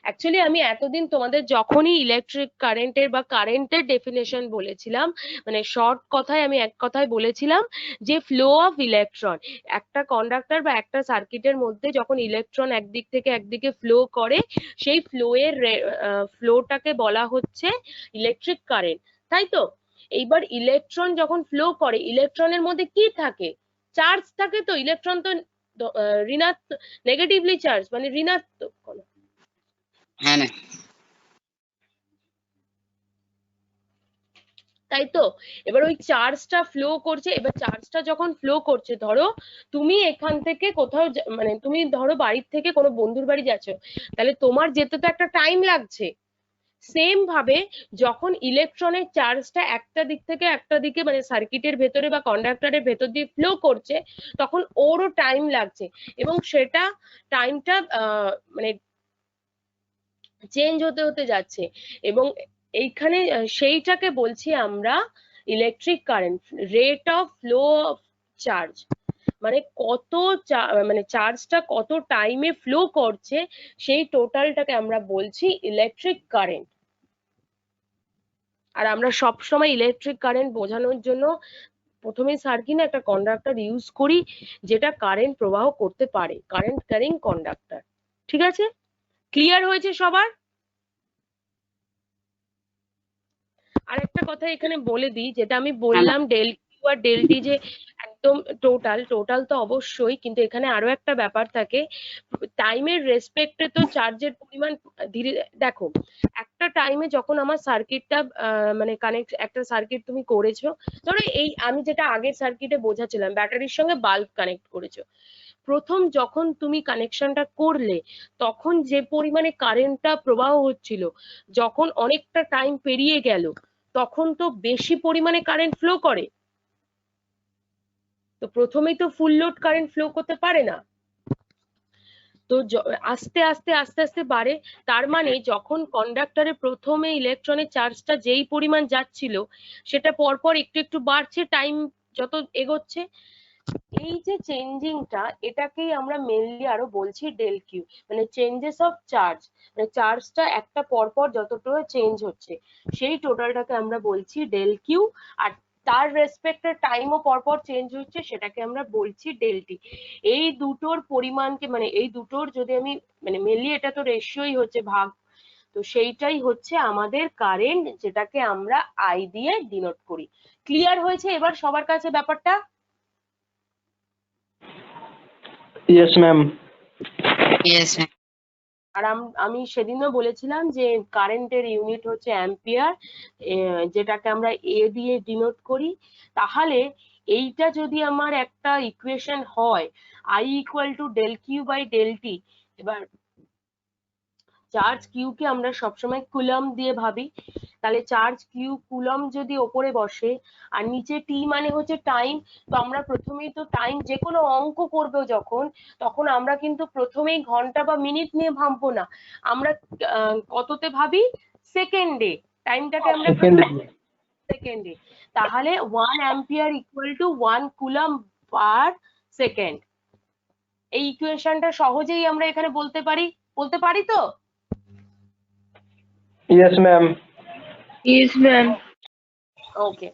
অ্যাকচুয়ালি আমি এতদিন তোমাদের যখনই ইলেকট্রিক কারেন্টের বা কারেন্টের ডেফিনেশন বলেছিলাম, মানে শর্ট কথায় আমি এক কথায় বলেছিলাম যে ফ্লো অফ ইলেকট্রন, একটা কন্ডাক্টর বা একটা সার্কিটের মধ্যে যখন ইলেকট্রন একদিক থেকে একদিকে ফ্লো করে, সেই ফ্লোটাকে বলা হচ্ছে ইলেকট্রিক কারেন্ট, তাই তো? এইবার ইলেকট্রন যখন ফ্লো করে, ইলেকট্রনের মধ্যে কি থাকে? চার্জ থাকে তো, ইলেকট্রন তো ঋণাত্মক, নেগেটিভলি চার্জ মানে ঋণাত্মক কোন, হ্যাঁ ম্যাম। তাই তো। এবার ওই চার্জটা ফ্লো করছে, এবার চার্জটা যখন ফ্লো করছে, ধরো তুমি এখান থেকে কোথাও মানে তুমি ধরো বাড়ির থেকে কোনো বন্ধুর বাড়ি যাচ্ছ, তাহলে তোমার যেতে তো একটা টাইম লাগছে। সেম ভাবে যখন ইলেকট্রনের চার্জটা একটা দিক থেকে একটা দিকে মানে সার্কিটের ভেতরে বা কন্ডাক্টরের ভেতর দিয়ে ফ্লো করছে, তখন ওরও টাইম লাগছে এবং সেটা টাইমটা মানে চেঞ্জ হতে হতে যাচ্ছে। এবং এইখানে সেইটাকে বলছি আমরা electric current, rate of flow of charge, মানে কত মানে চার্জটা কত টাইমে ফ্লো করছে সেই টোটালটাকে আমরা বলছি ইলেকট্রিক কারেন্ট। আর আমরা সব সময় ইলেকট্রিক কারেন্ট বোঝানোর জন্য প্রথমে সার্কিটে একটা কন্ডাক্টর ইউজ করি যেটা কারেন্ট প্রবাহ করতে পারে, কারেন্ট ক্যারিং কন্ডাক্টর। ঠিক আছে, ক্লিয়ার হয়েছে সবার? আর একটা কথা এখানে বলে দিই, যেটা আমি বললাম del Q R del T যে একদম টোটাল তো অবশ্যই, কিন্তু এখানে আরো একটা ব্যাপার থাকে, টাইমের রেসপেক্টে তো চার্জের পরিমাণ ধীরে, দেখো একটা টাইমে যখন আমার সার্কিটটা মানে কানেক্ট, একটা সার্কিট তুমি করেছো, ধরো এই আমি যেটা আগের সার্কিটে বোঝাচ্ছিলাম ব্যাটারির সঙ্গে বাল্ব কানেক্ট করেছো, প্রথম যখন তুমি কানেকশনটা করলে তখন যে পরিমাণে কারেন্টটা প্রবাহ হচ্ছিল, যখন অনেকটা টাইম পেরিয়ে গেল তখন তো বেশি পরিমাণে কারেন্ট ফ্লো করে, তো প্রথমেই তো ফুল লোড কারেন্ট ফ্লো করতে পারে না, তো আস্তে আস্তে আস্তে আস্তে বাড়ে। তার মানে যখন কন্ডাক্টরে প্রথমে ইলেকট্রনের চার্জটা যেই পরিমাণ যাচ্ছিল সেটা পরপর একটু একটু বাড়ছে টাইম যত এগোচ্ছে। এই যে চেঞ্জিংটা, এটাকেই আমরা মেইনলি আরো বলছি ডেল কিউ, মানে চেঞ্জেস অফ চার্জ, মানে চার্জটা একটা পরপর যতটা চেঞ্জ হচ্ছে সেই টোটালটাকে আমরা বলছি ডেল কিউ, আর তার রেসপেক্টে টাইমও পরপর চেঞ্জ হচ্ছে সেটাকে আমরা বলছি ডেল টি। এই দুটোর পরিমাণকে মানে এই দুটোর যদি আমি মানে মেনলি এটা তো রেশিওই হচ্ছে ভাগ, তো সেইটাই হচ্ছে আমাদের কারেন্ট, যেটাকে আমরা আই দিয়ে ডিনোট করি। ক্লিয়ার হয়েছে এবার সবার কাছে ব্যাপারটা? Yes, ma'am. Yes, ma'am. আর আমি সেদিনও বলেছিলাম যে কারেন্টের ইউনিট হচ্ছে অ্যাম্পিয়ার, যেটাকে আমরা এ দিয়ে ডিনোট করি। তাহলে এইটা যদি আমার একটা ইকুয়েশন হয়, I equal to del Q by del T, এবার চার্জ কিউ কে আমরা সবসময় কুলম দিয়ে ভাবি, তাহলে চার্জ কিউ কুলম যদি ওপরে বসে আর নিচে টি মানে হচ্ছে টাইম, তো আমরা প্রথমেই তো টাইম যে কোনো অঙ্ক করবো যখন, তখন আমরা কিন্তু প্রথমেই ঘন্টা বা মিনিট নিয়ে ভাববো না, আমরা কততে ভাবি, সেকেন্ডে, টাইমটাকে আমরা সেকেন্ডে। তাহলে 1 ampere equal to 1 coulomb per second, এই ইকুয়েশনটা সহজেই আমরা এখানে বলতে পারি তো? Yes, ma'am. Yes, ma'am. ওকে,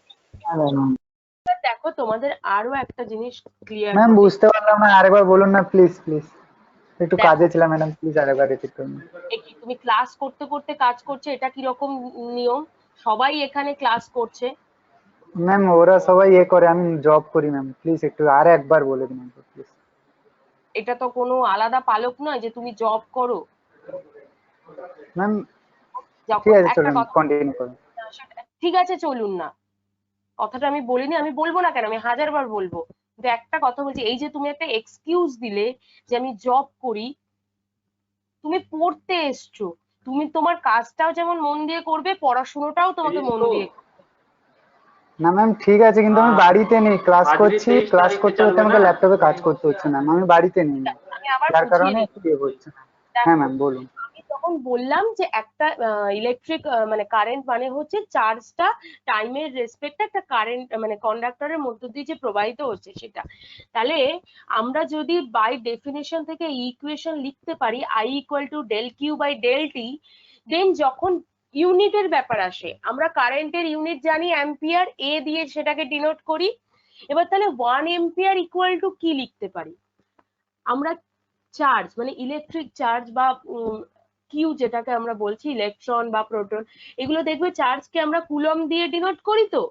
দেখো তোমাদের আরো একটা জিনিস ক্লিয়ার ম্যাম বুঝতে পারলাম না, আরেকবার বলুন না প্লিজ প্লিজ, একটু দেখো। কাজে ছিলাম ম্যাডাম, প্লিজ আরেকবার রিপিট করুন। তুমি ক্লাস করতে করতে কাজ করছে, এটা কি রকম নিয়ম? সবাই এখানে ক্লাস করছে। ম্যাম ওরা সবাই করে, আমি জব করি ম্যাম, প্লিজ একটু আর একবার বলে দিন প্লিজ। এটা তো কোনো আলাদা পালক নয় যে তুমি জব করো ম্যাম। যখন ঠিক আছে একটা চলুন কথা, কন্টিনিউ করুন। ঠিক আছে চলুন না, কথাটা আমি বলিনি, আমি বলবো না কেন, আমি 1000বার বলবো, কিন্তু একটা কথা বলছি, এই যে তুমি একটা এক্সকিউজ দিলে যে আমি জব করি, তুমি পড়তে এসছো, তুমি তোমার কাজটাও যেমন মন দিয়ে করবে, পড়াশোনাটাও তোমাকে মন দিয়ে। না ম্যাম ঠিক আছে, কিন্তু আমি বাড়িতে নেই, ক্লাস করছি, ক্লাস করতে করতে আমাকে ল্যাপটপে কাজ করতে হচ্ছে ম্যাম, আমি বাড়িতে নেই ম্যাম, আমি আবার যার বুঝিয়ে কারণে দিই। একটু ইয়ে হচ্ছে। হ্যাঁ ম্যাম বলুন। আমি তখন বললাম যে একটা ইলেকট্রিক মানে কারেন্ট মানে হচ্ছে চার্জটা টাইমের রেসপেক্টে একটা কারেন্ট মানে কন্ডাক্টরের মধ্য দিয়ে যে প্রবাহিত হচ্ছে সেটা। তাহলে আমরা যদি বাই ডেফিনেশন থেকে ইকুয়েশন লিখতে পারি I equal to del Q by del T, then যখন ইউনিটের ব্যাপার আসে, আমরা কারেন্টের ইউনিট জানি অ্যাম্পিয়ার, এ দিয়ে সেটাকে ডিনোট করি। এবার তাহলে 1 এম্পিয়ার ইকুয়াল টু কি লিখতে পারি আমরা, চার্জ মানে ইলেকট্রিক চার্জ বা কিউ যেটাকে আমরা বলছি, ইলেকট্রন বা প্রোটন, এগুলো দেখবে চার্জকে আমরা কুলম দিয়ে ডিনোট করি তো,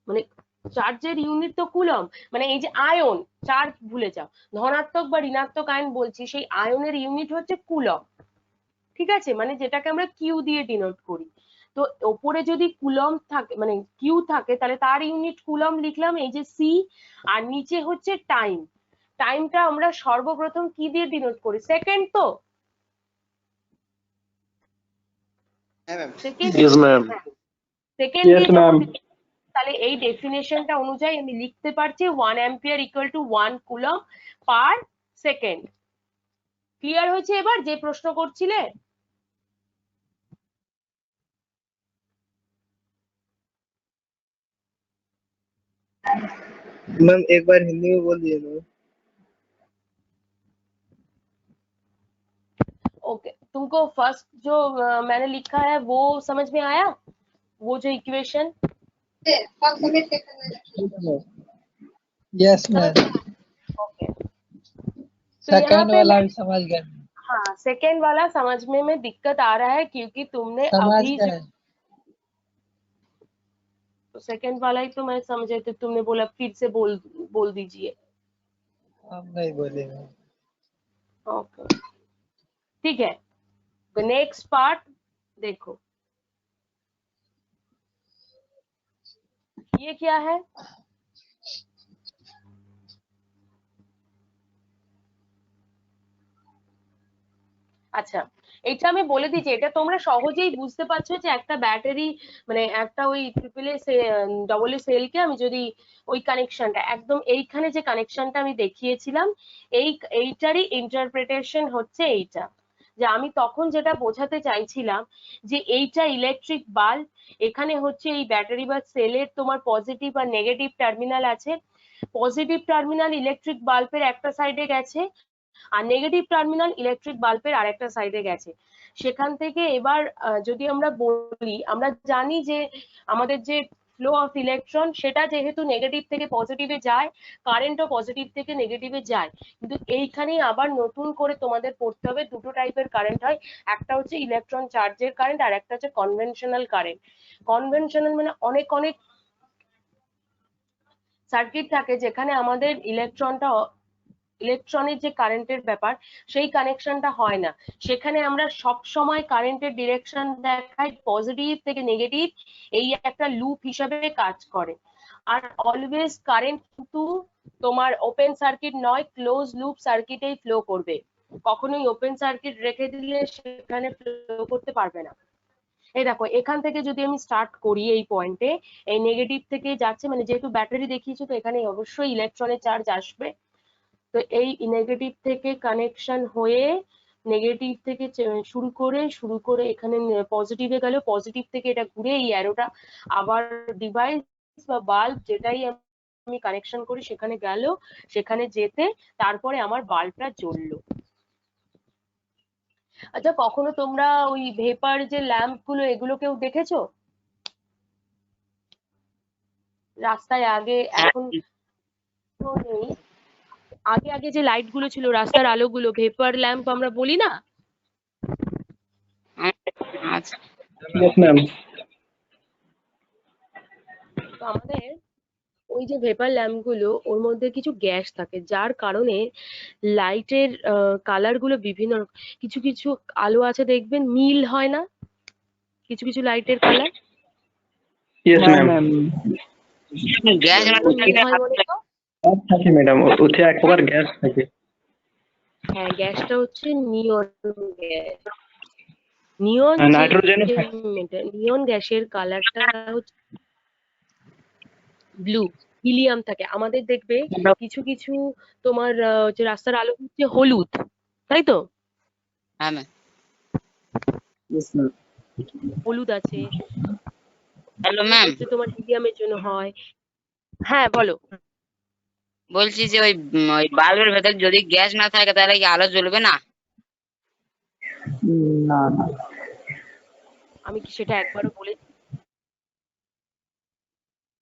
মানে চার্জের ইউনিট তো কুলম, মানে এই যে আয়ন, চার্জ ভুলে যাও, ধনাত্মক বা ঋণাত্মক আয়ন বলছি, সেই আয়নের ইউনিট হচ্ছে কুলম, ঠিক আছে, মানে যেটাকে আমরা কিউ দিয়ে ডিনোট করি। তো ওপরে যদি কুলম থাকে মানে কিউ থাকে তাহলে তার ইউনিট কুলম লিখলাম, এই যে সি, আর নিচে হচ্ছে টাইম। টাইমটা আমরা সর্বপ্রথম কি দিয়ে ডিনোট করি? সেকেন্ড। তো সেকেন্ড, Yes, ma'am. সেকেন্ড দিয়ে যখন, তাহলে এই ডেফিনেশনটা অনুযায়ী আমি লিখতে পারছি 1 ampere equal to 1 coulomb per second. Clear হয়েছে এবার যে প্রশ্ন করছিলে? मैम एक बार हिंदी में बोल दिए ना। ओके, तुमको फर्स्ट जो मैंने लिखा है वो समझ में आया, वो जो equation? Yes ma'am, okay, second वाला भी समझ गए। हाँ, सेकेंड वाला समझने में दिक्कत आ रहा है क्योंकि तुमने समझ अभी गए। तो सेकेंड वाला ही तो मैं समझे थे, तुमने बोला फिर से बोल दीजिए। हम नहीं बोलेंगे। ओके, ठीक है। नेक्स्ट पार्ट देखो, ये क्या है? আচ্ছা, এটা আমি বলে দিচ্ছি, এটা তোমরা সহজেই বুঝতে পারছো যে একটা ব্যাটারি মানে একটা ওই ট্রিপল এ ডবল এ সেলকে আমি যদি ওই কানেকশনটা একদম এইখানে যে কানেকশনটা আমি দেখিয়েছিলাম, এইটারই ইন্টারপ্রিটেশন হচ্ছে এইটা। যে আমি তখন যেটা বোঝাতে চাইছিলাম যে এইটা ইলেকট্রিক বাল্ব, এখানে হচ্ছে এই ব্যাটারি বা সেলের তোমার পজিটিভ আর নেগেটিভ টার্মিনাল আছে। পজিটিভ টার্মিনাল ইলেকট্রিক বাল্বের একটা সাইডে গেছে, আর নেগেটিভ টার্মিনাল ইলেকট্রিক বাল্বের আরেকটা সাইডে গেছে। সেখান থেকে এবার যদি আমরা বলি, আমরা জানি যে আমাদের যে ফ্লো অফ ইলেকট্রন সেটা যেহেতু নেগেটিভ থেকে পজিটিভে যায়, কারেন্টও পজিটিভ থেকে নেগেটিভে যায়, কিন্তু এইখানেই আবার নতুন করে তোমাদের পড়তে হবে দুটো টাইপের কারেন্ট হয়, একটা হচ্ছে ইলেকট্রন চার্জের কারেন্ট আর একটা হচ্ছে কনভেনশনাল কারেন্ট। কনভেনশনাল মানে অনেক অনেক সার্কিট থাকে যেখানে আমাদের ইলেকট্রনের যে কারেন্টের ব্যাপার সেই কানেকশনটা হয় না, সেখানে আমরা সব সময় কারেন্টের ডিরেকশন দেখাই পজিটিভ থেকে নেগেটিভ, এই একটা লুপ হিসাবে কাজ করে। আর অলওয়েজ কারেন্ট কিন্তু তোমার ওপেন সার্কিট নয়, ক্লোজ লুপ সার্কিটেই ফ্লো করবে, কখনোই ওপেন সার্কিট রেখে দিলে সেখানে ফ্লো করতে পারবে না। এই দেখো এখান থেকে যদি আমি স্টার্ট করি, এই পয়েন্টে এই নেগেটিভ থেকে যাচ্ছে, মানে যেহেতু ব্যাটারি দেখিয়েছি তো এখানে অবশ্যই ইলেকট্রনের চার্জ আসবে। তো এই নেগেটিভ থেকে কানেকশন হয়ে নেগেটিভ থেকে শুরু করে এখানে পজিটিভে গেল, পজিটিভ থেকে এটা ঘুরে এই অ্যারোটা আবার ডিভাইস বা বাল্ব যেটাই আমি কানেকশন করি সেখানে গেল, সেখানে যেতে তারপরে আমার বাল্বটা জ্বললো। আচ্ছা, কখনো তোমরা ওই ভেপার যে ল্যাম্প গুলো এগুলো কেউ দেখেছো রাস্তায়? আগে এখন তো নেই, আগে আগে যে লাইট গুলো ছিল রাস্তার আলোগুলো, ভেপার ল্যাম্প আমরা বলি না? আচ্ছা Yes, ma'am. তো আমাদের ওই যে ভেপার ল্যাম্প গুলো ওর মধ্যে কিছু গ্যাস থাকে যার কারণে লাইটের কালার গুলো বিভিন্ন কিছু কিছু আলো আছে দেখবেন মিল হয় না, কিছু কিছু লাইটের কালার Yes, হ্যাঁ ma'am. ম্যাম। গ্যাস মিল হয় বলে তো? সব থাকে ম্যাডাম, ওতে এক প্রকার গ্যাস থাকে। হ্যাঁ, গ্যাসটা হচ্ছে নিয়ন গ্যাস। নিয়ন নাইট্রোজেনও নিয়ন গ্যাসের কালারটা হচ্ছে ব্লু, হিলিয়াম থাকে। আমাদের দেখবে কিছু কিছু তোমার যে রাস্তার আলো হচ্ছে হলুদ, তাই তো? হ্যাঁ ম্যাম। Yes, ma'am. হলুদ আছে, হ্যালো ম্যাম, হচ্ছে তোমার হিলিয়ামের জন্য হয়। হ্যাঁ বলো। বলছি যে ওই বাল্বের ভেতর যদি গ্যাস না থাকে তাহলে কি আলো জ্বলবে না? না না, আমি কি সেটা একবারও বলেছি?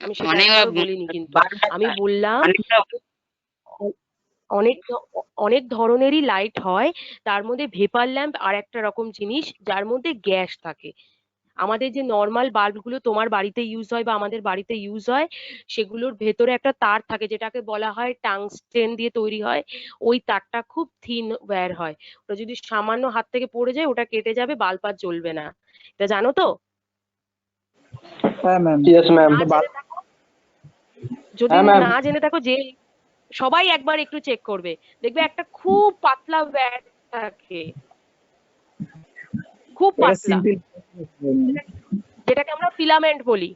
আমি সেটা অনেক একবারও বলিনি, কিন্তু আমি বললাম অনেক ধরনেরই লাইট হয়, তার মধ্যে ভেপার ল্যাম্প আর একটা রকম জিনিস যার মধ্যে গ্যাস থাকে। আমাদের যে নর্মাল বাল্বগুলো তোমার বাড়িতে ইউজ হয় বা আমাদের বাড়িতে ইউজ হয়, সেগুলোর ভেতরে একটা তার থাকে যেটাকে বলা হয় টাংস্টেন দিয়ে তৈরি হয়। ওই তারটা খুব থিন ওয়্যার হয়, ওটা যদি সামান্য হাত থেকে পড়ে যায় ওটা কেটে যাবে, বাল্ব আর জ্বলবে না। এটা জানো তো? হ্যাঁ ম্যাম। Yes ma'am. না জেনে থাকো, যদি হ্যাঁ ম্যাম। না জেনে থাকো, যে সবাই একবার একটু চেক করবে, দেখবে একটা খুব পাতলা ওয়্যার থাকে, খুব এটা পাতলা, সিম্পল। যেটাকে আমরা ফিলামেন্ট বলি।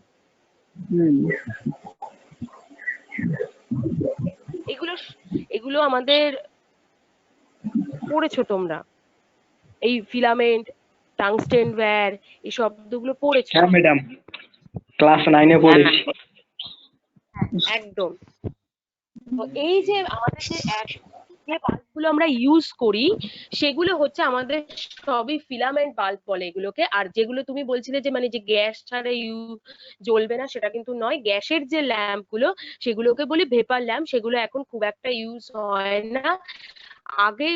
এগুলো এগুলো আমাদের পড়েছো তোমরা, এই ফিলামেন্ট, টাংস্টেন ওয়্যার, এই শব্দগুলো পড়েছো? হ্যাঁ ম্যাডাম, ক্লাস 9-এ পড়েছি। একদম। তো এই যে আমাদের যে বাল্বগুলো আমরা ইউজ করি সেগুলো হচ্ছে আমাদের সবই ফিলামেন্ট বাল্ব বলে এগুলোকে। আর যেগুলো তুমি বলছিলে যে মানে যে গ্যাস ছাড়া জ্বলবে না, সেটা কিন্তু নয়। গ্যাসের যে ল্যাম্প গুলো সেগুলোকে বলি ভেপার ল্যাম্প, সেগুলো এখন খুব একটা ইউজ হয় না। আগে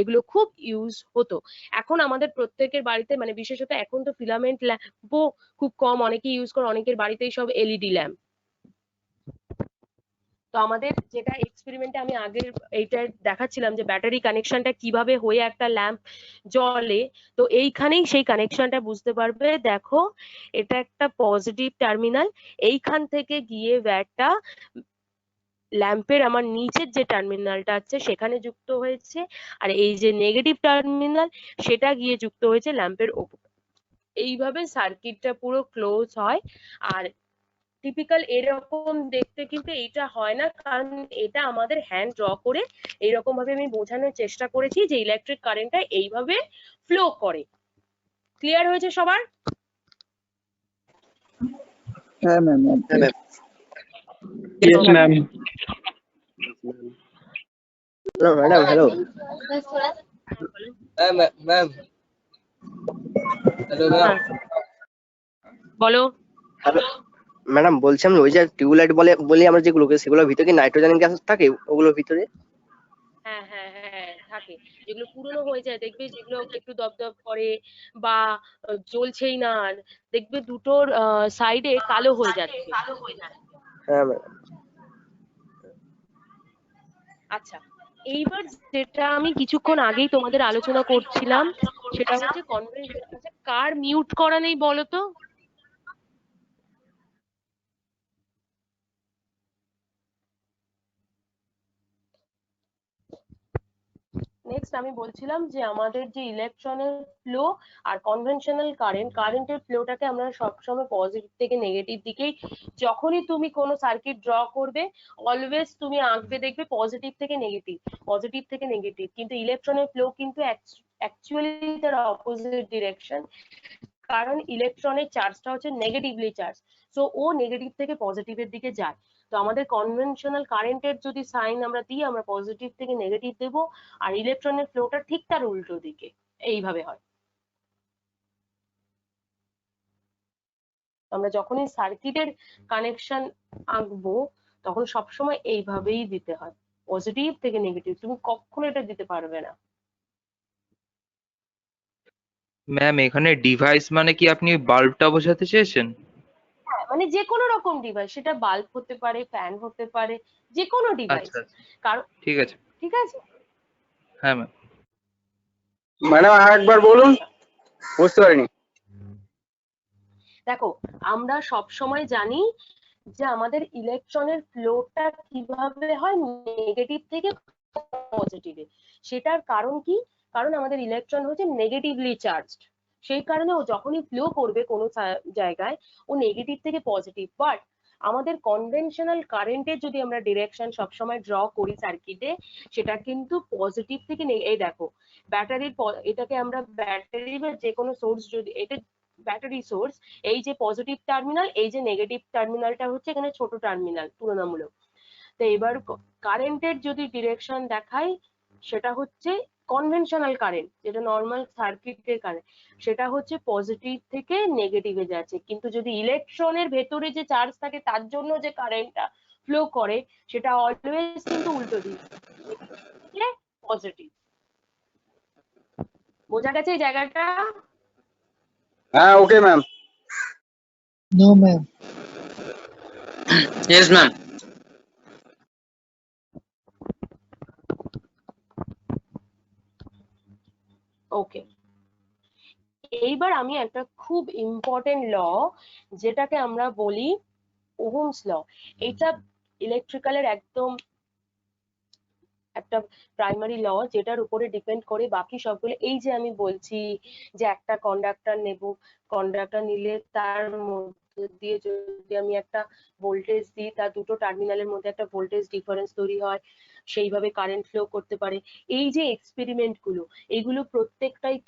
এগুলো খুব ইউজ হতো। এখন আমাদের প্রত্যেকের বাড়িতে, মানে বিশেষত এখন তো ফিলামেন্ট ল্যাম্পও খুব কম অনেকে ইউজ করে, অনেকের বাড়িতেই সব এলইডি ল্যাম্প। তো আমাদের যেটা এক্সপেরিমেন্টে আমি আগের এইটা দেখাচ্ছিলাম যে ব্যাটারি কানেকশনটা কিভাবে হয়ে একটা ল্যাম্প জ্বলে, তো এইখানেই সেই কানেকশনটা বুঝতে পারবে। দেখো, এটা একটা পজিটিভ টার্মিনাল, এইখান থেকে গিয়ে ওয়্যারটা ল্যাম্পের আমার নিচের যে টার্মিনালটা আছে সেখানে যুক্ত হয়েছে, আর এই যে নেগেটিভ টার্মিনাল সেটা গিয়ে যুক্ত হয়েছে ল্যাম্পের ওপর। এইভাবে সার্কিটটা পুরো ক্লোজ হয়। আর টিপিক্যাল এরকম দেখতে কিন্তু এটা হয় না, কারণ এটা আমাদের হ্যান্ড ড্র করে এইরকম ভাবে আমি বোঝানোর চেষ্টা করেছি যে ইলেকট্রিক কারেন্টটা এইভাবে ফ্লো করে। ক্লিয়ার হয়েছে সবার? হ্যাঁ ma'am. Yes ma'am. Madam hello. Ma'am hello ma'am. বলো। হ্যালো ম্যাডাম, বলছি আমি ওই যে টিউবলাইট বলি আমরা যেগুলোকে, সেগুলোর ভিতরে কি নাইট্রোজেন গ্যাস থাকে ওগুলোর ভিতরে? হ্যাঁ হ্যাঁ হ্যাঁ থাকে। যেগুলো পুরনো হয়ে যায় দেখবে, যেগুলো একটু দপদপ করে বা জ্বলছেই না, আর দেখবে দুটোর সাইডে কালো হয়ে যাচ্ছে। হ্যাঁ ম্যাডাম। আচ্ছা, এইবার যেটা আমি কিছুক্ষণ আগেই তোমাদের আলোচনা করছিলাম সেটা হচ্ছে কনভেনশন। কার মিউট করা নেই বলো তো? নেক্সট আমি বলছিলাম যে আমাদের যে ইলেকট্রনের ফ্লো আর কনভেনশনাল কারেন্টের ফ্লোটাকে আমরা সবসময় পজিটিভ থেকে নেগেটিভ দিকেই, যখনই তুমি কোনো সার্কিট ড্র করবে অলওয়েজ তুমি আঁকবে দেখবে পজিটিভ থেকে নেগেটিভ, কিন্তু ইলেকট্রনের ফ্লো কিন্তু অ্যাকচুয়ালি তার অপোজিট ডিরেকশন, কারণ ইলেকট্রনের চার্জটা হচ্ছে নেগেটিভলি চার্জ, সো ও নেগেটিভ থেকে পজিটিভের দিকে যায়। তো আমাদের কনভেনশনাল কারেন্টের যদি সাইন আমরা দিই, আমরা পজিটিভ থেকে নেগেটিভ দেবো, আর ইলেকট্রনের ফ্লোটা ঠিক তার উল্টো দিকে এইভাবে হয়। আমরা যখনই সার্কিটের কানেকশন আঁকবো তখন সবসময় এইভাবেই দিতে হয়, পজিটিভ থেকে নেগেটিভ, তুমি কখনো এটা দিতে পারবে না। ম্যাম এখানে ডিভাইস মানে কি আপনি বাল্বটা বোঝাতে চেয়েছেন? মানে যে কোনো রকম ডিভাইস, সেটা বাল্ব হতে পারে, ফ্যান হতে পারে, যে কোনো ডিভাইস। আচ্ছা আচ্ছা, কারণ ঠিক আছে। ঠিক আছে। হ্যাঁ ম্যাম। ম্যাডাম আরেকবার বলুন, বুঝতে পারিনি। দেখো, আমরা সব সময় জানি যে আমাদের ইলেকট্রনের ফ্লোটা কিভাবে হয় নেগেটিভ থেকে পজিটিভে। সেটার কারণ কি? কারণ আমাদের ইলেকট্রন হচ্ছে নেগেটিভলি চার্জড, সেই কারণে ও যখনই ফ্লো করবে কোনো জায়গায় ও নেগেটিভ থেকে পজিটিভ। বাট আমাদের কনভেনশনাল কারেন্টের যদি আমরা ডিরেকশন সবসময় ড্র করি সার্কিটে, সেটা কিন্তু পজিটিভ থেকে এই দেখো ব্যাটারির, এটাকে আমরা ব্যাটারি বা যে কোনো সোর্স, যদি এটা ব্যাটারি সোর্স, এই যে পজিটিভ টার্মিনাল, এই যে নেগেটিভ টার্মিনালটা হচ্ছে এখানে ছোট টার্মিনাল তুলনামূলক। তো এবার কারেন্টের যদি ডিরেকশন দেখাই, সেটা হচ্ছে কনভেনশনাল কারেন্ট, যেটা নর্মাল সার্কিটের কারেন্ট, সেটা হচ্ছে পজিটিভ থেকে নেগেটিভে যাচ্ছে। কিন্তু যদি ইলেকট্রনের ভেতরে যে চার্জ থাকে তার জন্য যে কারেন্টটা ফ্লো করে, সেটা অলওয়েজ কিন্তু উল্টো দিকে পজিটিভ। বোঝা গেছে এই জায়গাটা? হ্যাঁ okay ma'am. No, ma'am. Yes, ma'am. ওকে, এইবার আমি একটা খুব ইম্পর্টেন্ট ল যেটাকে আমরা বলি ওহমস ল। এটা ইলেকট্রিক্যালের একদম একটা প্রাইমারি ল যেটার উপরে ডিপেন্ড করে বাকি সবগুলো। এই যে আমি বলছি যে একটা কন্ডাক্টর নেব, কন্ডাক্টর নিলে তার মধ্যে দিয়ে যদি আমি একটা ভোল্টেজ দিই, তার দুটো টার্মিনালের মধ্যে একটা ভোল্টেজ ডিফারেন্স তৈরি হয়, সেইভাবে কারেন্ট ফ্লো করতে পারে। এই যে এক্সপেরিমেন্ট গুলো, এগুলো প্রত্যেকটাই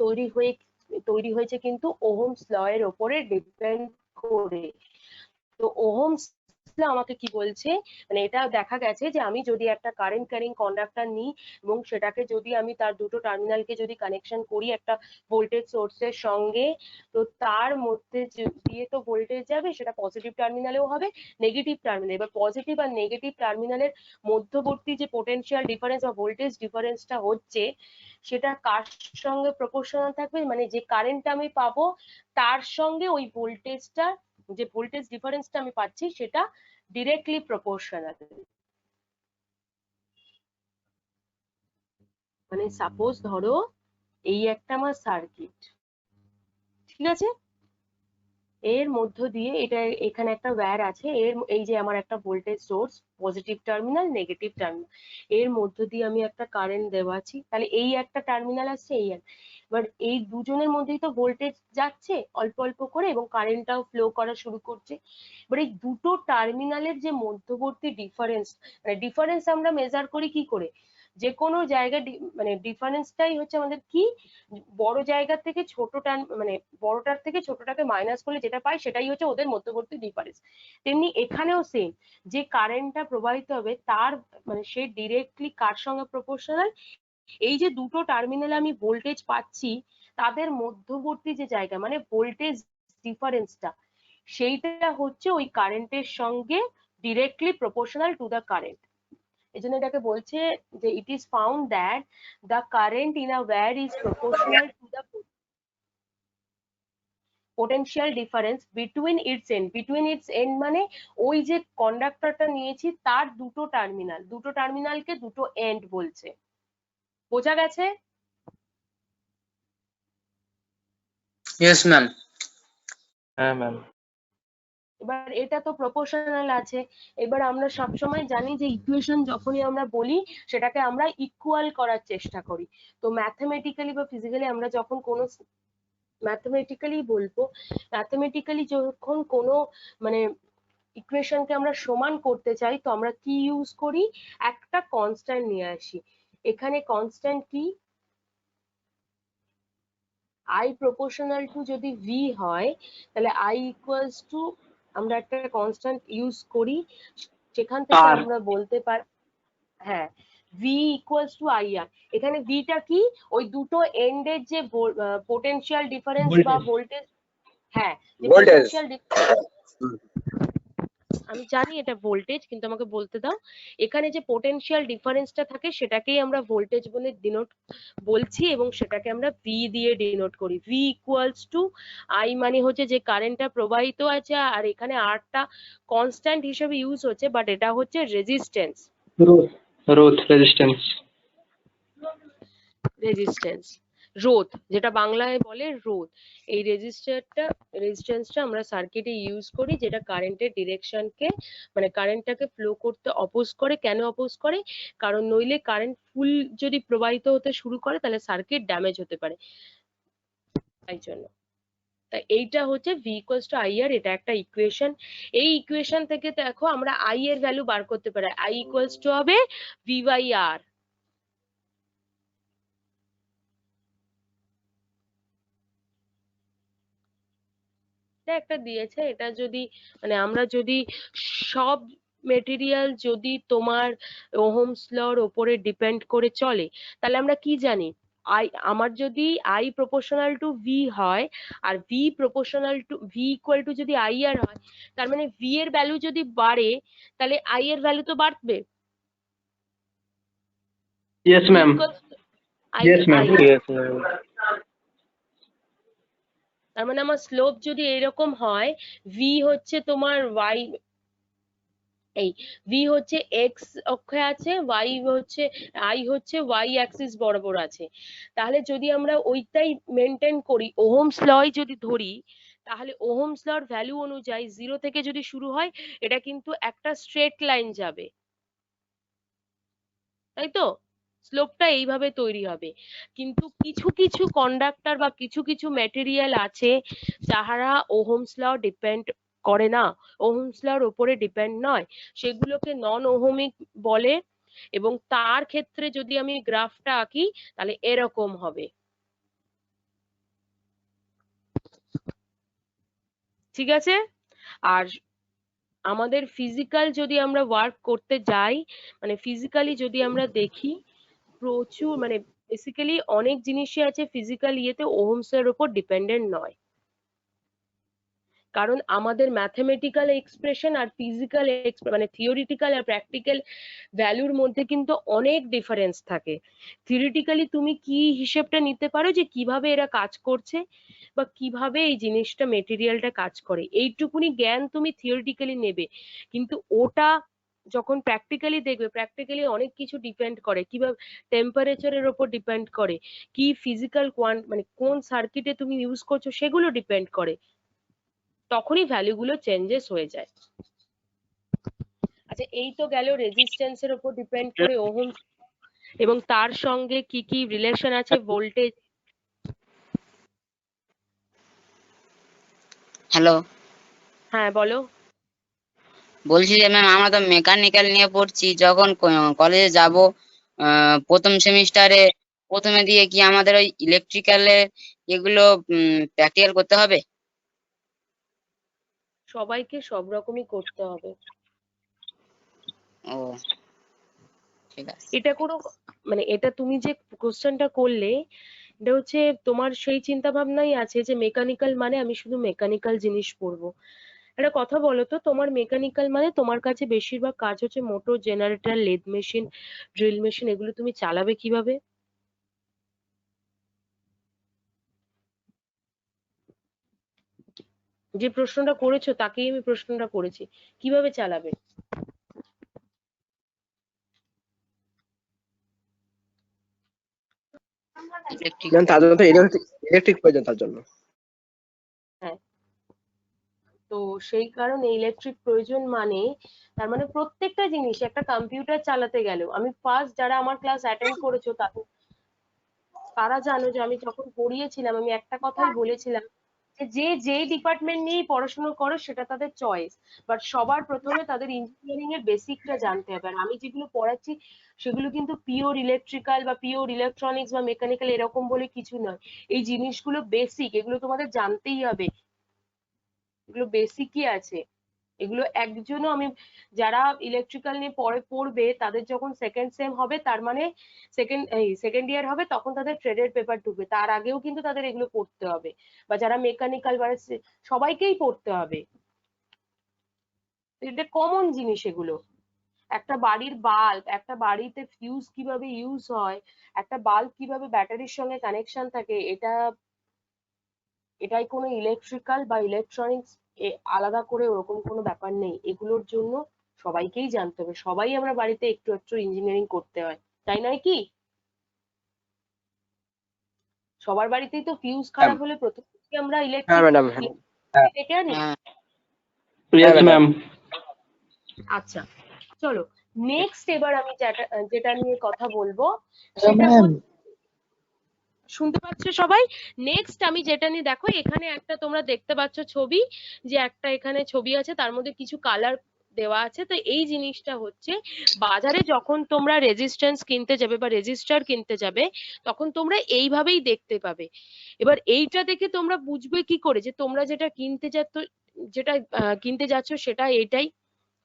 তৈরি হয়েছে কিন্তু ওহমস ল এর উপরে ডিপেন্ড করে। তো ওহমস ল আমাকে কি বলছে, মানে এটা দেখা গেছে যে আমি যদি একটা কারেন্ট ক্যারিং কন্ডাক্টর নিই এবং সেটাকে যদি আমি তার দুটো টার্মিনালকে যদি কানেকশন করি একটা ভোল্টেজ সোর্সের সঙ্গে, তো তার মধ্যে দিয়ে তো ভোল্টেজ যাবে, সেটা পজিটিভ টার্মিনালেও হবে, নেগেটিভ টার্মিনাল। এবার পজিটিভ আর নেগেটিভ টার্মিনালের মধ্যবর্তী যে পোটেনশিয়াল ডিফারেন্স বা ভোল্টেজ ডিফারেন্সটা হচ্ছে, সেটা কার সঙ্গে প্রপোর্শনাল থাকবে, মানে যে কারেন্টটা আমি পাবো তার সঙ্গে ওই ভোল্টেজটা, যে ভোল্টেজ ডিফারেন্সটা আমি পাচ্ছি সেটা ডিরেক্টলি প্রপোর্শনাল। মানে সাপোজ ধরো এই একটা আমার সার্কিট, ঠিক আছে, এর মধ্য দিয়ে এটা এখানে একটা ওয়্যার আছে, এই যে আমার একটা voltage source, positive terminal negative terminal, এর মধ্য দিয়ে আমি একটা কারেন্ট দেওয়াছি, তাহলে এই একটা টার্মিনাল আসছে, এই এবার এই দুজনের মধ্যেই তো ভোল্টেজ যাচ্ছে অল্প অল্প করে এবং কারেন্টটাও ফ্লো করা শুরু করছে। এবার এই দুটো টার্মিনালের যে মধ্যবর্তী ডিফারেন্স, মানে ডিফারেন্স আমরা মেজার করি কি করে, যে কোনো জায়গা মানে ডিফারেন্সটাই হচ্ছে আমাদের কি, বড় জায়গা থেকে ছোটটা, মানে বড়টার থেকে ছোটটাকে মাইনাস করলে যেটা পাই সেটাই হচ্ছে ওদের মধ্যবর্তী ডিফারেন্স। তেমনি এখানেও সেম, যে কারেন্টটা প্রবাহিত হবে তার মানে সে ডিরেক্টলি কার সঙ্গে প্রপোর্শনাল, এই যে দুটো টার্মিনালে আমি ভোল্টেজ পাচ্ছি তাদের মধ্যবর্তী যে জায়গা মানে ভোল্টেজ ডিফারেন্সটা, সেইটা হচ্ছে ওই কারেন্টের সঙ্গে directly proportional to the current. এই জন্য এটাকে বলছে যে it is found that the current in a where is proportional to the potential difference between its end, between its end মানে ওই যে কন্ডাক্টরটা নিয়েছি তার দুটো টার্মিনালকে দুটো এন্ড বলছে। বোঝা গেছে? Yes, ma'am. হ্যাঁ ম্যাম। এবার এটা তো প্রপোর্শনাল আছে। এবার আমরা সবসময় জানি যে ইকুয়েশন যখনই আমরা বলি সেটাকে আমরা ইকুয়াল করার চেষ্টা করি। তো ম্যাথমেটিক্যালি বা ফিজিক্যালি আমরা যখন কোনো ম্যাথমেটিক্যালি বলবো, ম্যাথমেটিক্যালি যখন কোনো মানে ইকুয়েশনকে আমরা সমান করতে চাই তো আমরা কি ইউজ করি, একটা কনস্ট্যান্ট নিয়ে আসি। এখানে কনস্ট্যান্ট কি, i প্রপোর্শনাল টু যদি v হয় তাহলে i ইকুয়ালস টু, আমরা একটা কনস্ট্যান্ট ইউজ করি, সেখান থেকে আমরা বলতে পারি হ্যাঁ v ইকুয়ালস টু ir। এখানে v টা কি, ওই দুটো এন্ডের যে পোটেনশিয়াল ডিফারেন্স বা ভোল্টেজ, হ্যাঁ যে পোটেনশিয়াল, আমি জানি এটা ভোল্টেজ কিন্তু আমাকে বলতে দাও, এখানে যে পোটেনশিয়াল ডিফারেন্সটা থাকে সেটাকেই আমরা ভোল্টেজ বলে ডিনোট বলছি এবং সেটাকে আমরা ভি দিয়ে ডিনোট করি। ভি ইকুয়ালস টু আই মানে হচ্ছে যে কারেন্টটা প্রবাহিত আছে, আর এখানে আরটা কনস্ট্যান্ট হিসেবে ইউজ হচ্ছে, বাট এটা হচ্ছে রেজিস্ট্যান্স, রেজিস্ট্যান্স রোধ, যেটা বাংলায় বলে রোধ। এই রেজিস্ট্যান্সটা আমরা সার্কিটে ইউজ করি, যেটা কারেন্টের ডিরেকশনকে মানে কারেন্টটাকে ফ্লো করতে অপোজ করে। কেন অপোজ করে, কারণ নইলে কারেন্ট ফুল যদি প্রবাহিত হতে শুরু করে তাহলে সার্কিট ড্যামেজ হতে পারে, তাই জন্য। তাই এইটা হচ্ছে v ইকুয়ালস টু আই আর, এটা একটা ইকুয়েশন। এই ইকুয়েশন থেকে দেখো আমরা i এর ভ্যালু বার করতে পারি, i ইকুয়ালস টু হবে v বাই r। একটা দিয়েছে, এটা যদি মানে আমরা যদি সব মেটেরিয়াল যদি তোমার ওহমস লর উপরে ডিপেন্ড করে চলে তাহলে আমরা কি জানি, আমার যদি i প্রপোর্শনাল টু v হয় আর v proportional to v equal to যদি i আর হয়, তার মানে v এর ভ্যালু যদি বাড়ে তাহলে i এর ভ্যালু তো বাড়বে। Yes ma'am. Yes ma'am. Yes ma'am. তার মানে আমার স্লোপ যদি এরকম হয়, ভি হচ্ছে তোমার ওয়াই, এই ভি হচ্ছে এক্স অক্ষে আছে, ওয়াই হচ্ছে আই হচ্ছে ওয়াই অ্যাক্সিস বরাবর আছে, তাহলে যদি আমরা ওইটাই মেনটেন করি, ওহমস ল যদি ধরি, তাহলে ওহমস লর ভ্যালু অনুযায়ী 0 থেকে যদি শুরু হয়, এটা কিন্তু একটা স্ট্রেট লাইন যাবে, তাই তো? স্লোপটা এইভাবে তৈরি হবে। কিন্তু কিছু কিছু কন্ডাক্টর বা কিছু কিছু ম্যাটেরিয়াল আছে যাহারা ওহমস ল ডিপেন্ড করে না, ওহমস লর উপরে ডিপেন্ড নয়, সেগুলোকে নন ওহমিক বলে। এবং তার ক্ষেত্রে যদি আমি গ্রাফটা আঁকি তাহলে এরকম হবে, ঠিক আছে? আর আমাদের ফিজিক্যাল যদি আমরা ওয়ার্ক করতে যাই, মানে ফিজিক্যালি যদি আমরা দেখি, প্রচুর মানে বেসিক্যালি অনেক জিনিসই আছে ফিজিক্যাল ইয়েতে ওহমস এর উপর ডিপেন্ডেন্ট নয়, কারণ আমাদের ম্যাথমেটিক্যাল এক্সপ্রেশন আর ফিজিক্যাল মানে থিওরিটিক্যাল আর প্র্যাকটিক্যাল ভ্যালুর মধ্যে কিন্তু অনেক ডিফারেন্স থাকে। থিওরিটিক্যালি তুমি কি হিসেবটা নিতে পারো যে কিভাবে এরা কাজ করছে বা কিভাবে এই জিনিসটা মেটেরিয়ালটা কাজ করে, এইটুকুনি জ্ঞান তুমি থিওরিটিক্যালি নেবে, কিন্তু ওটা যখন প্র্যাকটিক্যালি দেখবে, প্র্যাকটিক্যালি অনেক কিছু ডিপেন্ড করে, কিভাবে টেম্পারেচারের ওপর ডিপেন্ড করে, কি ফিজিক্যাল মানে কোন সার্কিটে তুমি ইউজ করছো সেগুলো ডিপেন্ড করে, তখনই ভ্যালুগুলো চেঞ্জেস হয়ে যায়। আচ্ছা, এই তো গেল রেজিস্ট্যান্সের উপর ডিপেন্ড করে ওহম, এবং তার সঙ্গে কি কি রিলেশন আছে ভোল্টেজ। হ্যালো, হ্যাঁ বলো। বলছি যে ম্যাম আমরা তো মেকানিক্যাল নিয়ে পড়ছি, যখন কলেজে যাব প্রথম সেমিস্টারে প্রথমে দিয়ে কি আমাদের ওই ইলেকট্রিক্যালের এগুলো প্র্যাকটিক্যাল করতে হবে? সবাইকে সব রকমই করতে হবে। ও ঠিক আছে। এটা কোনো মানে এটা তুমি যে কোশ্চেনটা করলে, এটা হচ্ছে তোমার সেই চিন্তা ভাবনাই আছে যে মেকানিক্যাল মানে আমি শুধু মেকানিক্যাল জিনিস পড়বো। একটা কথা বলো তো, তোমার মেকানিক্যাল মানে তোমার কাছে বেশিরভাগ কাজ হচ্ছে motor, generator, lathe machine, drill machine, এগুলো তুমি চালাবে কিভাবে? যে প্রশ্নটা করেছো তাকেই আমি প্রশ্নটা করেছি, কিভাবে চালাবে? তার জন্য তো ইলেকট্রিক প্রয়োজন তার জন্য। হ্যাঁ, তো সেই কারণে ইলেকট্রিক প্রয়োজন, মানে তার মানে প্রত্যেকটা জিনিস, একটা কম্পিউটার চালাতে গেলেও, আমি ফার্স্ট যারা আমার ক্লাস অ্যাটেন্ড করেছো তারা জানো যে আমি যখন পড়িয়েছিলাম আমি একটা কথাই বলেছিলাম যে যে ডিপার্টমেন্ট নিয়েই পড়াশোনা করো সেটা তাদের চয়েস, বাট সবার প্রথমে তাদের ইঞ্জিনিয়ারিং এর বেসিকটা জানতে হবে। আর আমি যেগুলো পড়াচ্ছি সেগুলো কিন্তু পিওর ইলেকট্রিক্যাল বা পিওর ইলেকট্রনিক্স বা মেকানিক্যাল এরকম বলে কিছু নয়, এই জিনিসগুলো বেসিক, এগুলো তোমাদের জানতেই হবে, এগুলো বেসিকই আছে। এগুলো একজনও আমি, যারা ইলেকট্রিক্যাল নিয়ে পরে পড়বে তাদের যখন সেকেন্ড সেম হবে, তার মানে সেকেন্ড ইয়ার হবে, তখন তাদের ট্রেডের পেপার ঢুকবে, তার আগেও কিন্তু তাদের এগুলো পড়তে হবে, বা যারা মেকানিক্যাল বা সবাইকেই পড়তে হবে, এটা কমন জিনিস এগুলো। একটা বাড়ির বাল্ব, একটা বাড়িতে ফিউজ কিভাবে ইউজ হয়, একটা বাল্ব কিভাবে ব্যাটারির সঙ্গে কানেকশন থাকে, এটাই কোনো ইলেকট্রিক্যাল বা ইলেকট্রনিক্স আলাদা করে ওরকম কোনো ব্যাপার নেই, এগুলোর জন্য সবাইকেই জানতে হবে, সবাই আমরা বাড়িতে একটু একটু ইঞ্জিনিয়ারিং করতে হয়, তাই নয় কি? সবার বাড়িতেই তো ফিউজ খারাপ হলে প্রথম থেকে আমরা হ্যাঁ ইলেকট্রিক ম্যাডাম। ডেকে আনি। Yes ma'am. আচ্ছা চলো, নেক্সট এবার আমি যেটা নিয়ে কথা বলবো সেটা ম্যাম শুনতে পাচ্ছ সবাই? নেক্সট আমি যেটা নিয়ে, দেখো এখানে একটা তোমরা দেখতে পাচ্ছ ছবি, যে একটা এখানে ছবি আছে তার মধ্যে কিছু কালার দেওয়া আছে। তো এই জিনিসটা হচ্ছে বাজারে যখন তোমরা রেজিস্ট্যান্স কিনতে যাবে বা রেজিস্টার কিনতে যাবে, তখন তোমরা এইভাবেই দেখতে পাবে। এবার এইটা দেখে তোমরা বুঝবে কি করে যে তোমরা যেটা কিনতে যাচ্ছ সেটা এটাই,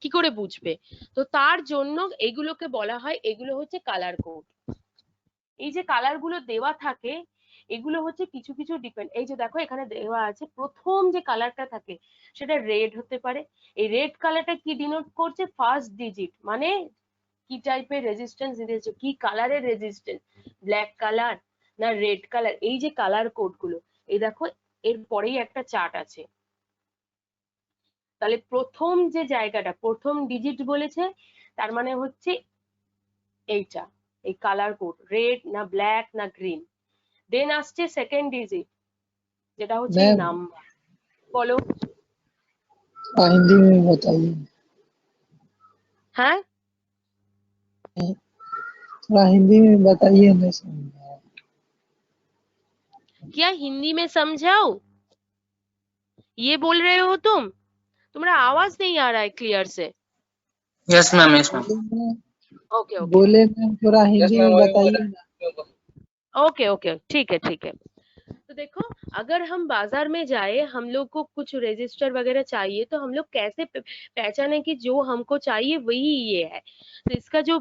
কি করে বুঝবে? তো তার জন্য এগুলোকে বলা হয়, এগুলো হচ্ছে কালার কোড। এই যে কালার গুলো দেওয়া থাকে এগুলো হচ্ছে কিছু কিছু ডিপেন্ড, এই যে দেখো এখানে দেওয়া আছে প্রথম যে কালারটা থাকে সেটা রেড হতে পারে। এই রেড কালারটা কি ডিনোট করছে? ফার্স্ট ডিজিট, মানে কি টাইপের রেজিস্ট্যান্স দিয়েছে, কি কালারের রেজিস্ট্যান্স, ব্ল্যাক কালার না রেড কালার, এই যে কালার কোড গুলো, এই দেখো এরপরেই একটা চার্ট আছে। তাহলে প্রথম যে জায়গাটা, প্রথম ডিজিট বলেছে, তার মানে হচ্ছে এইটা, এই কালার কোড, রেড না ব্ল্যাক না গ্রিন। দেন আসছে সেকেন্ড ডিজিট, যেটা হচ্ছে मैम নাম্বার। বলো। हिंदी में बताइए, হ্যাঁ, थोड़ा हिंदी में बताइए, मैं समझा। क्या हिंदी में समझाओ, ये बोल रहे हो तुम? तुम्हारा आवाज नहीं आ रहा है क्लियर से। Yes ma'am, yes ma'am. Okay okay बोले मैम थोड़ा हिंदी में बताइए ना। ओके ओके, ठीक है ठीक है। तो देखो, अगर हम बाजार में जाए, हम लोग को कुछ रजिस्टर वगैरह चाहिए, तो हम लोग कैसे पहचाने कि जो हमको चाहिए वही ये है। तो इसका जो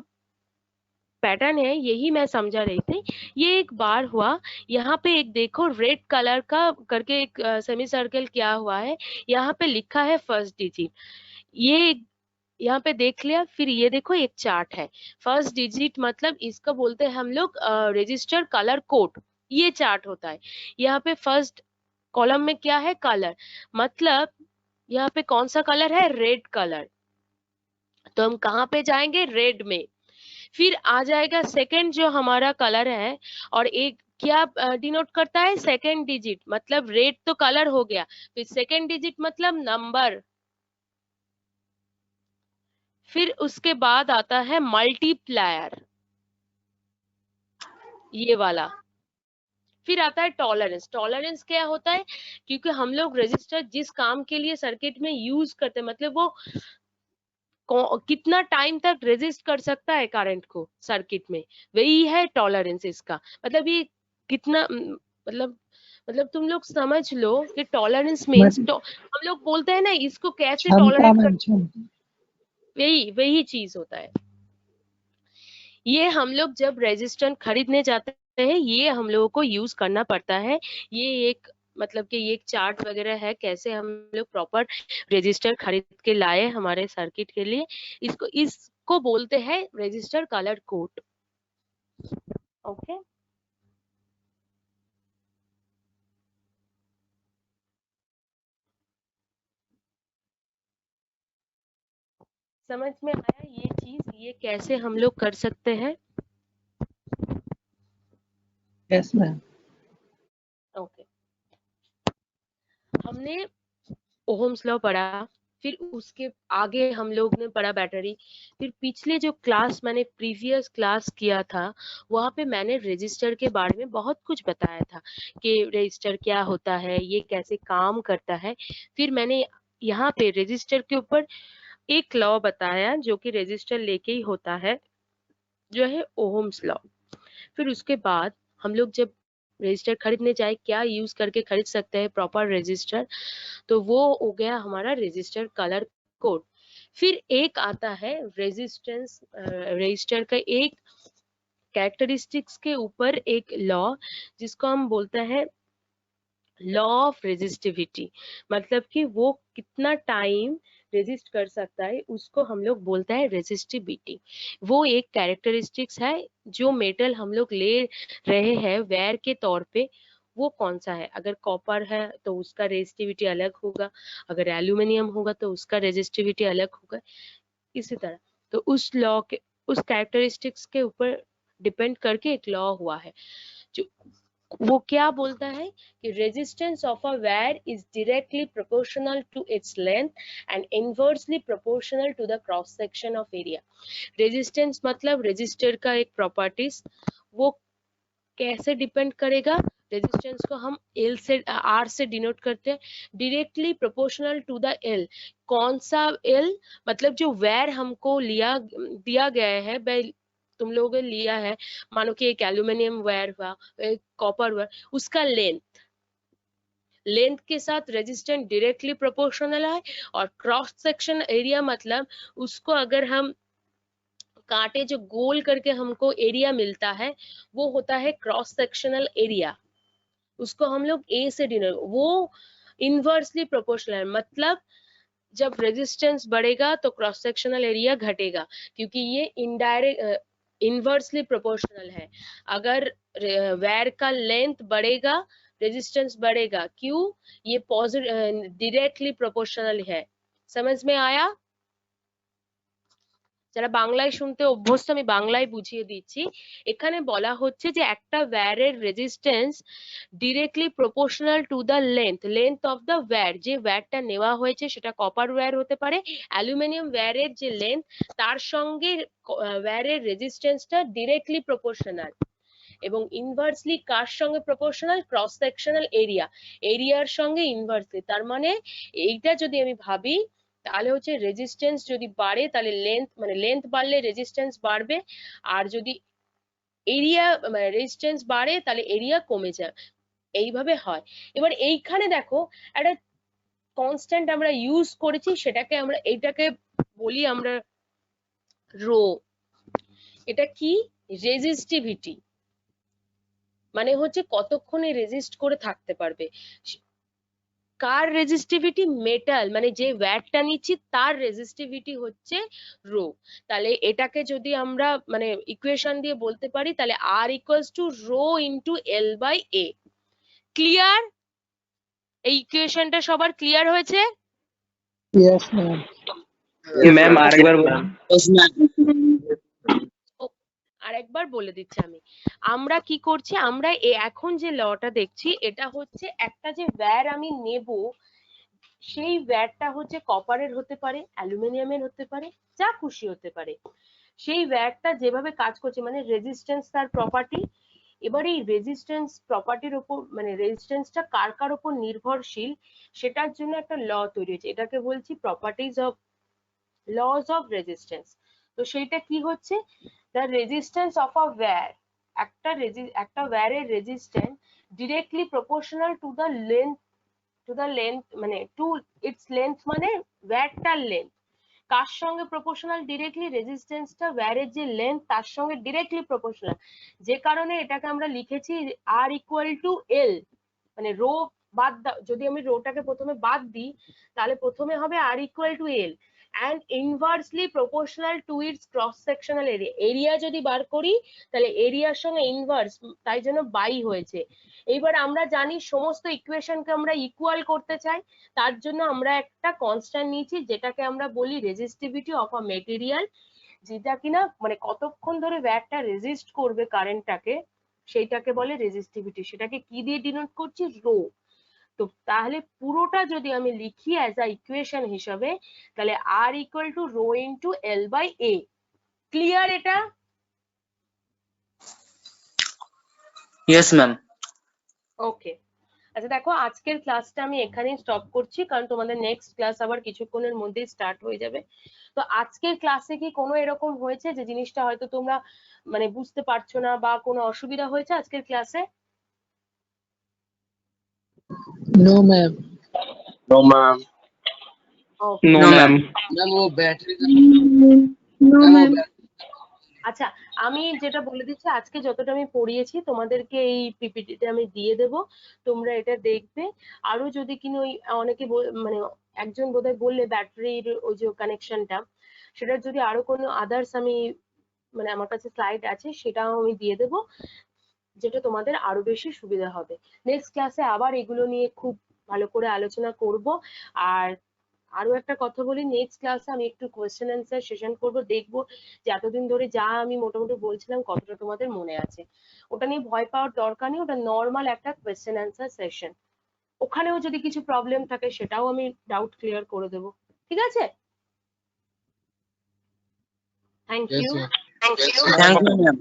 पैटर्न है यही मैं समझा रही थी। ये एक बार हुआ, यहाँ पे एक देखो रेड कलर का करके एक सेमी सर्कल क्या हुआ है, यहाँ पे लिखा है फर्स्ट डिजिट। ये यहाँ पे देख लिया। फिर ये देखो एक चार्ट है, फर्स्ट डिजिट मतलब इसको बोलते हैं हम लोग रजिस्टर कलर कोड, ये चार्ट होता है। यहाँ पे फर्स्ट कॉलम में क्या है, कलर, मतलब यहाँ पे कौन सा कलर है, रेड कलर। तो हम कहाँ पे जाएंगे, रेड में। फिर आ जाएगा सेकंड जो हमारा कलर है, और एक क्या डिनोट करता है, सेकंड डिजिट, मतलब रेड तो कलर हो गया, फिर सेकंड डिजिट मतलब नंबर। फिर उसके बाद आता है मल्टीप्लायर, ये वाला। फिर आता है टॉलरेंस। टॉलरेंस क्या होता है, क्योंकि हम लोग रजिस्टर जिस काम के लिए सर्किट में यूज करते हैं, मतलब वो कितना टाइम तक रेजिस्ट कर सकता है करंट को सर्किट में, वही है टॉलरेंस इसका। मतलब ये कितना मतलब तुम लोग समझ लो कि टॉलरेंस मीन्स हम लोग बोलते हैं ना इसको कैसे क्षमता टॉलरेट मैम, कर, क्षमता। वही वही चीज होता है। ये हम लोग जब रेजिस्टेंस खरीदने जाते हैं, ये हम लोगों को यूज करना पड़ता है। ये एक मतलब कि ये एक चार्ट वगैरह है, कैसे हम लोग प्रॉपर रजिस्टर खरीद के लाए हमारे सर्किट के लिए। इसको बोलते हैं रजिस्टर कलर कोड। ओके, समझ में आया ये चीज, ये कैसे हम लोग कर सकते हैं? Yes ma'am. ओके, हमने ओहम्स लॉ पढ़ा, फिर उसके आगे हम लोग ने पढ़ा बैटरी। फिर पिछले जो क्लास मैंने प्रीवियस क्लास किया था, वहां पे मैंने रजिस्टर के बारे में बहुत कुछ बताया था कि रजिस्टर क्या होता है, ये कैसे काम करता है। फिर मैंने यहाँ पे रजिस्टर के ऊपर एक लॉ बताया जो कि रजिस्टर लेके ही होता है, जो है ओहम्स लॉ। फिर उसके बाद हम लोग जब रजिस्टर खरीदने जाए, क्या यूज करके खरीद सकते हैं प्रॉपर रजिस्टर, तो वो हो गया हमारा रजिस्टर कलर कोड। फिर एक आता है रेजिस्टेंस, रजिस्टर का एक कैरेक्टरिस्टिक्स के ऊपर एक लॉ, जिसको हम बोलते हैं लॉ ऑफ रेजिस्टिविटी। मतलब कि वो कितना टाइम रेजिस्ट कर सकता है, उसको हम लोग बोलते हैं रेजिस्टिविटी। वो एक कैरेक्टरिस्टिक्स है, जो मेटल हम लोग ले रहे हैं वेयर के तौर पे, वो कौन सा है। अगर कॉपर है तो उसका रेजिस्टिविटी अलग होगा, अगर एल्यूमिनियम होगा तो उसका रेजिस्टिविटी अलग होगा, इसी तरह। तो उस लॉ के, उस कैरेक्टरिस्टिक्स के ऊपर डिपेंड करके एक लॉ हुआ है, जो वो क्या बोलता है कि resistance of a wire is directly proportional to its length and inversely proportional to the cross section of area. Resistance मतलब रजिस्टर का एक प्रॉपर्टीज, वो कैसे डिपेंड करेगा, रेजिस्टेंस को हम एल से आर से डिनोट करते हैं, directly proportional to the L. कौन सा एल, मतलब जो वायर हमको दिया गया है, तुम लोगों ने लिया है, मानो कि एक एल्यूमिनियम वायर हुआ, एक कॉपर वायर, उसका लेंथ के साथ रेजिस्टेंस डायरेक्टली प्रोपोर्शनल है। और क्रॉस सेक्शन एरिया मतलब उसको अगर हम काटे, जो गोल करके हमको एरिया मिलता है, वो होता है क्रॉस सेक्शनल एरिया। उसको हम लोग ए से डिनोट, वो इनवर्सली प्रोपोर्शनल, मतलब जब रेजिस्टेंस बढ़ेगा तो क्रॉस सेक्शनल एरिया घटेगा, क्योंकि ये इनडायरेक्ट इनवर्सली प्रोपोर्शनल है। अगर वायर का लेंथ बढ़ेगा रेजिस्टेंस बढ़ेगा। क्यों? ये डायरेक्टली प्रोपोर्शनल है। समझ में आया? যারা বাংলায় শুনতে অভ্যস্ত আমি বাংলায় বুঝিয়ে দিচ্ছি। এখানে বলা হচ্ছে যে একটা ওয়্যারের resistance directly proportional to the length of the wire. যে ওয়্যারটা নেওয়া হয়েছে সেটা কপার ওয়্যার হতে পারে, অ্যালুমিনিয়াম ওয়্যারের যে লেন্থ তার সঙ্গে ওয়্যারের রেজিস্ট্যান্সটা ডিরেক্টলি প্রপোর্শনাল। এবং ইনভার্সলি কার সঙ্গে প্রপোর্শনাল? ক্রস সেকশনাল এরিয়ার সঙ্গে ইনভার্সলি। তার মানে এইটা যদি আমি ভাবি তাহলে হচ্ছে রেজিস্ট্যান্স যদি বাড়ে তাহলে লেন্থ বাড়লে রেজিস্ট্যান্স বাড়বে, আর যদি এরিয়া রেজিস্ট্যান্স বাড়ে তাহলে এরিয়া কমে যায়, এইভাবে হয়। এবার এইখানে দেখো একটা কনস্ট্যান্ট আমরা ইউজ করেছি, সেটাকে আমরা এইটাকে বলি আমরা রো। এটা কি? রেজিস্টিভিটি, মানে হচ্ছে কতক্ষণে রেজিস্ট করে থাকতে পারবে। কার রেজিস্টিভিটি? মেটাল, মানে যে ওয়্যারটা নিচ্ছি তার রেজিস্টিভিটি হচ্ছে রো। তাহলে এটাকে যদি আমরা মানে ইকুয়েশন দিয়ে বলতে পারি তাহলে R equals to rho into L by A. Clear? এই ইকুয়েশনটা সবার ক্লিয়ার হয়েছে? Yes, ma'am. ম্যাম আরেকবার বলুন। আরেকবার বলে দিচ্ছি আমি। আমরা কি করছি, আমরা এখন যে লটা দেখছি এটা হচ্ছে একটা যে ওয়্যার আমি নেব, সেই ওয়্যারটা হচ্ছে কপারের হতে পারে, অ্যালুমিনিয়ামের হতে পারে, যা খুশি হতে পারে। সেই ওয়্যারটা যেভাবে কাজ করছে মানে রেজিস্ট্যান্স তার প্রপার্টি। এবার এই রেজিস্ট্যান্স প্রপার্টির উপর মানে রেজিস্ট্যান্সটা কার কার উপর নির্ভরশীল সেটার জন্য একটা ল তৈরি হয়েছে, এটাকে বলছি properties of laws of resistance. তো সেইটা কি হচ্ছে? The resistance of a wire, একটা ওয়্যারের resistance directly proportional to the length মানে টু ইটস লেন্থ, মানে ওয়্যারটার লেন্থ কার সঙ্গে প্রপোর্শনাল? ডিরেক্টলি রেজিস্ট্যান্সটা ওয়্যারের যে লেন্থ তার সঙ্গে ডিরেক্টলি প্রপোর্শনাল। যে কারণে এটাকে আমরা লিখেছি আর ইকুয়াল টু এল, মানে রো বাদ যদি আমি রোটাকে প্রথমে বাদ দিই তাহলে প্রথমে হবে R equal to L and inversely proportional to its cross sectional area. Area যদি বার করি তাহলে এরিয়ার সঙ্গে ইনভার্স, তাই জন্য বাই হয়েছে। এইবার আমরা জানি সমস্ত ইকুয়েশনকে আমরা ইকুয়াল করতে চাই, তার জন্য আমরা একটা কনস্ট্যান্ট নিয়েছি যেটাকে আমরা বলি রেজিস্টিভিটি অফ আ মেটেরিয়াল, যেটা কিনা মানে কতক্ষণ ধরে ওয়্যারটা রেজিস্ট করবে কারেন্টটাকে সেইটাকে বলে রেজিস্টিভিটি। সেটাকে কি দিয়ে ডিনোট করছি? রো। তো তাহলে পুরোটা যদি আমি লিখি অ্যাজ আ ইকুয়েশন হিসাবে তাহলে R equal to rho into L by A. Clear এটা? Yes ma'am. ওকে, আচ্ছা দেখো আজকের ক্লাসটা আমি এখানেই স্টপ করছি কারণ তোমাদের নেক্সট ক্লাস আবার কিছুক্ষণের মধ্যেই স্টার্ট হয়ে যাবে। তো আজকের ক্লাসে কি কোনো এরকম হয়েছে যে জিনিসটা হয়তো তোমরা মানে বুঝতে পারছো না বা কোনো অসুবিধা হয়েছে আজকের ক্লাসে? No, ma'am. No, ma'am. Okay. No ma'am. আচ্ছা আমি যেটা বলে দিচ্ছি, আজকে যতটা আমি পড়িয়েছি তোমাদেরকে এই পিপিটিতে আমি দিয়ে দেব, তোমরা এটা দেখবে। আরো যদি কিনা ওই অনেকে মানে একজন বোধহয় বললে ব্যাটারির ওই যে কানেকশনটা, সেটার যদি আরো কোনো আদার্স আমি মানে আমার কাছে স্লাইড আছে সেটাও আমি দিয়ে দেব, যেটা তোমাদের আরো বেশি সুবিধা হবে। নেক্সট ক্লাসে আবার এগুলো নিয়ে খুব ভালো করে আলোচনা করব। আর আরো একটা কথা বলি, নেক্সট ক্লাসে আমি একটু কোয়েশ্চেন অ্যান্সার সেশন করব, দেখবো যে এতদিন ধরে যা আমি মোটামুটি বলছিলাম কতটা তোমাদের মনে আছে। ওটা নিয়ে ভয় পাওয়ার দরকার নেই, ওটা নর্মাল একটা কোয়েশ্চেন অ্যান্সার সেশন। ওখানেও যদি কিছু প্রবলেম থাকে সেটাও আমি ডাউট ক্লিয়ার করে দেবো, ঠিক আছে? Thank you. Thank you ma'am.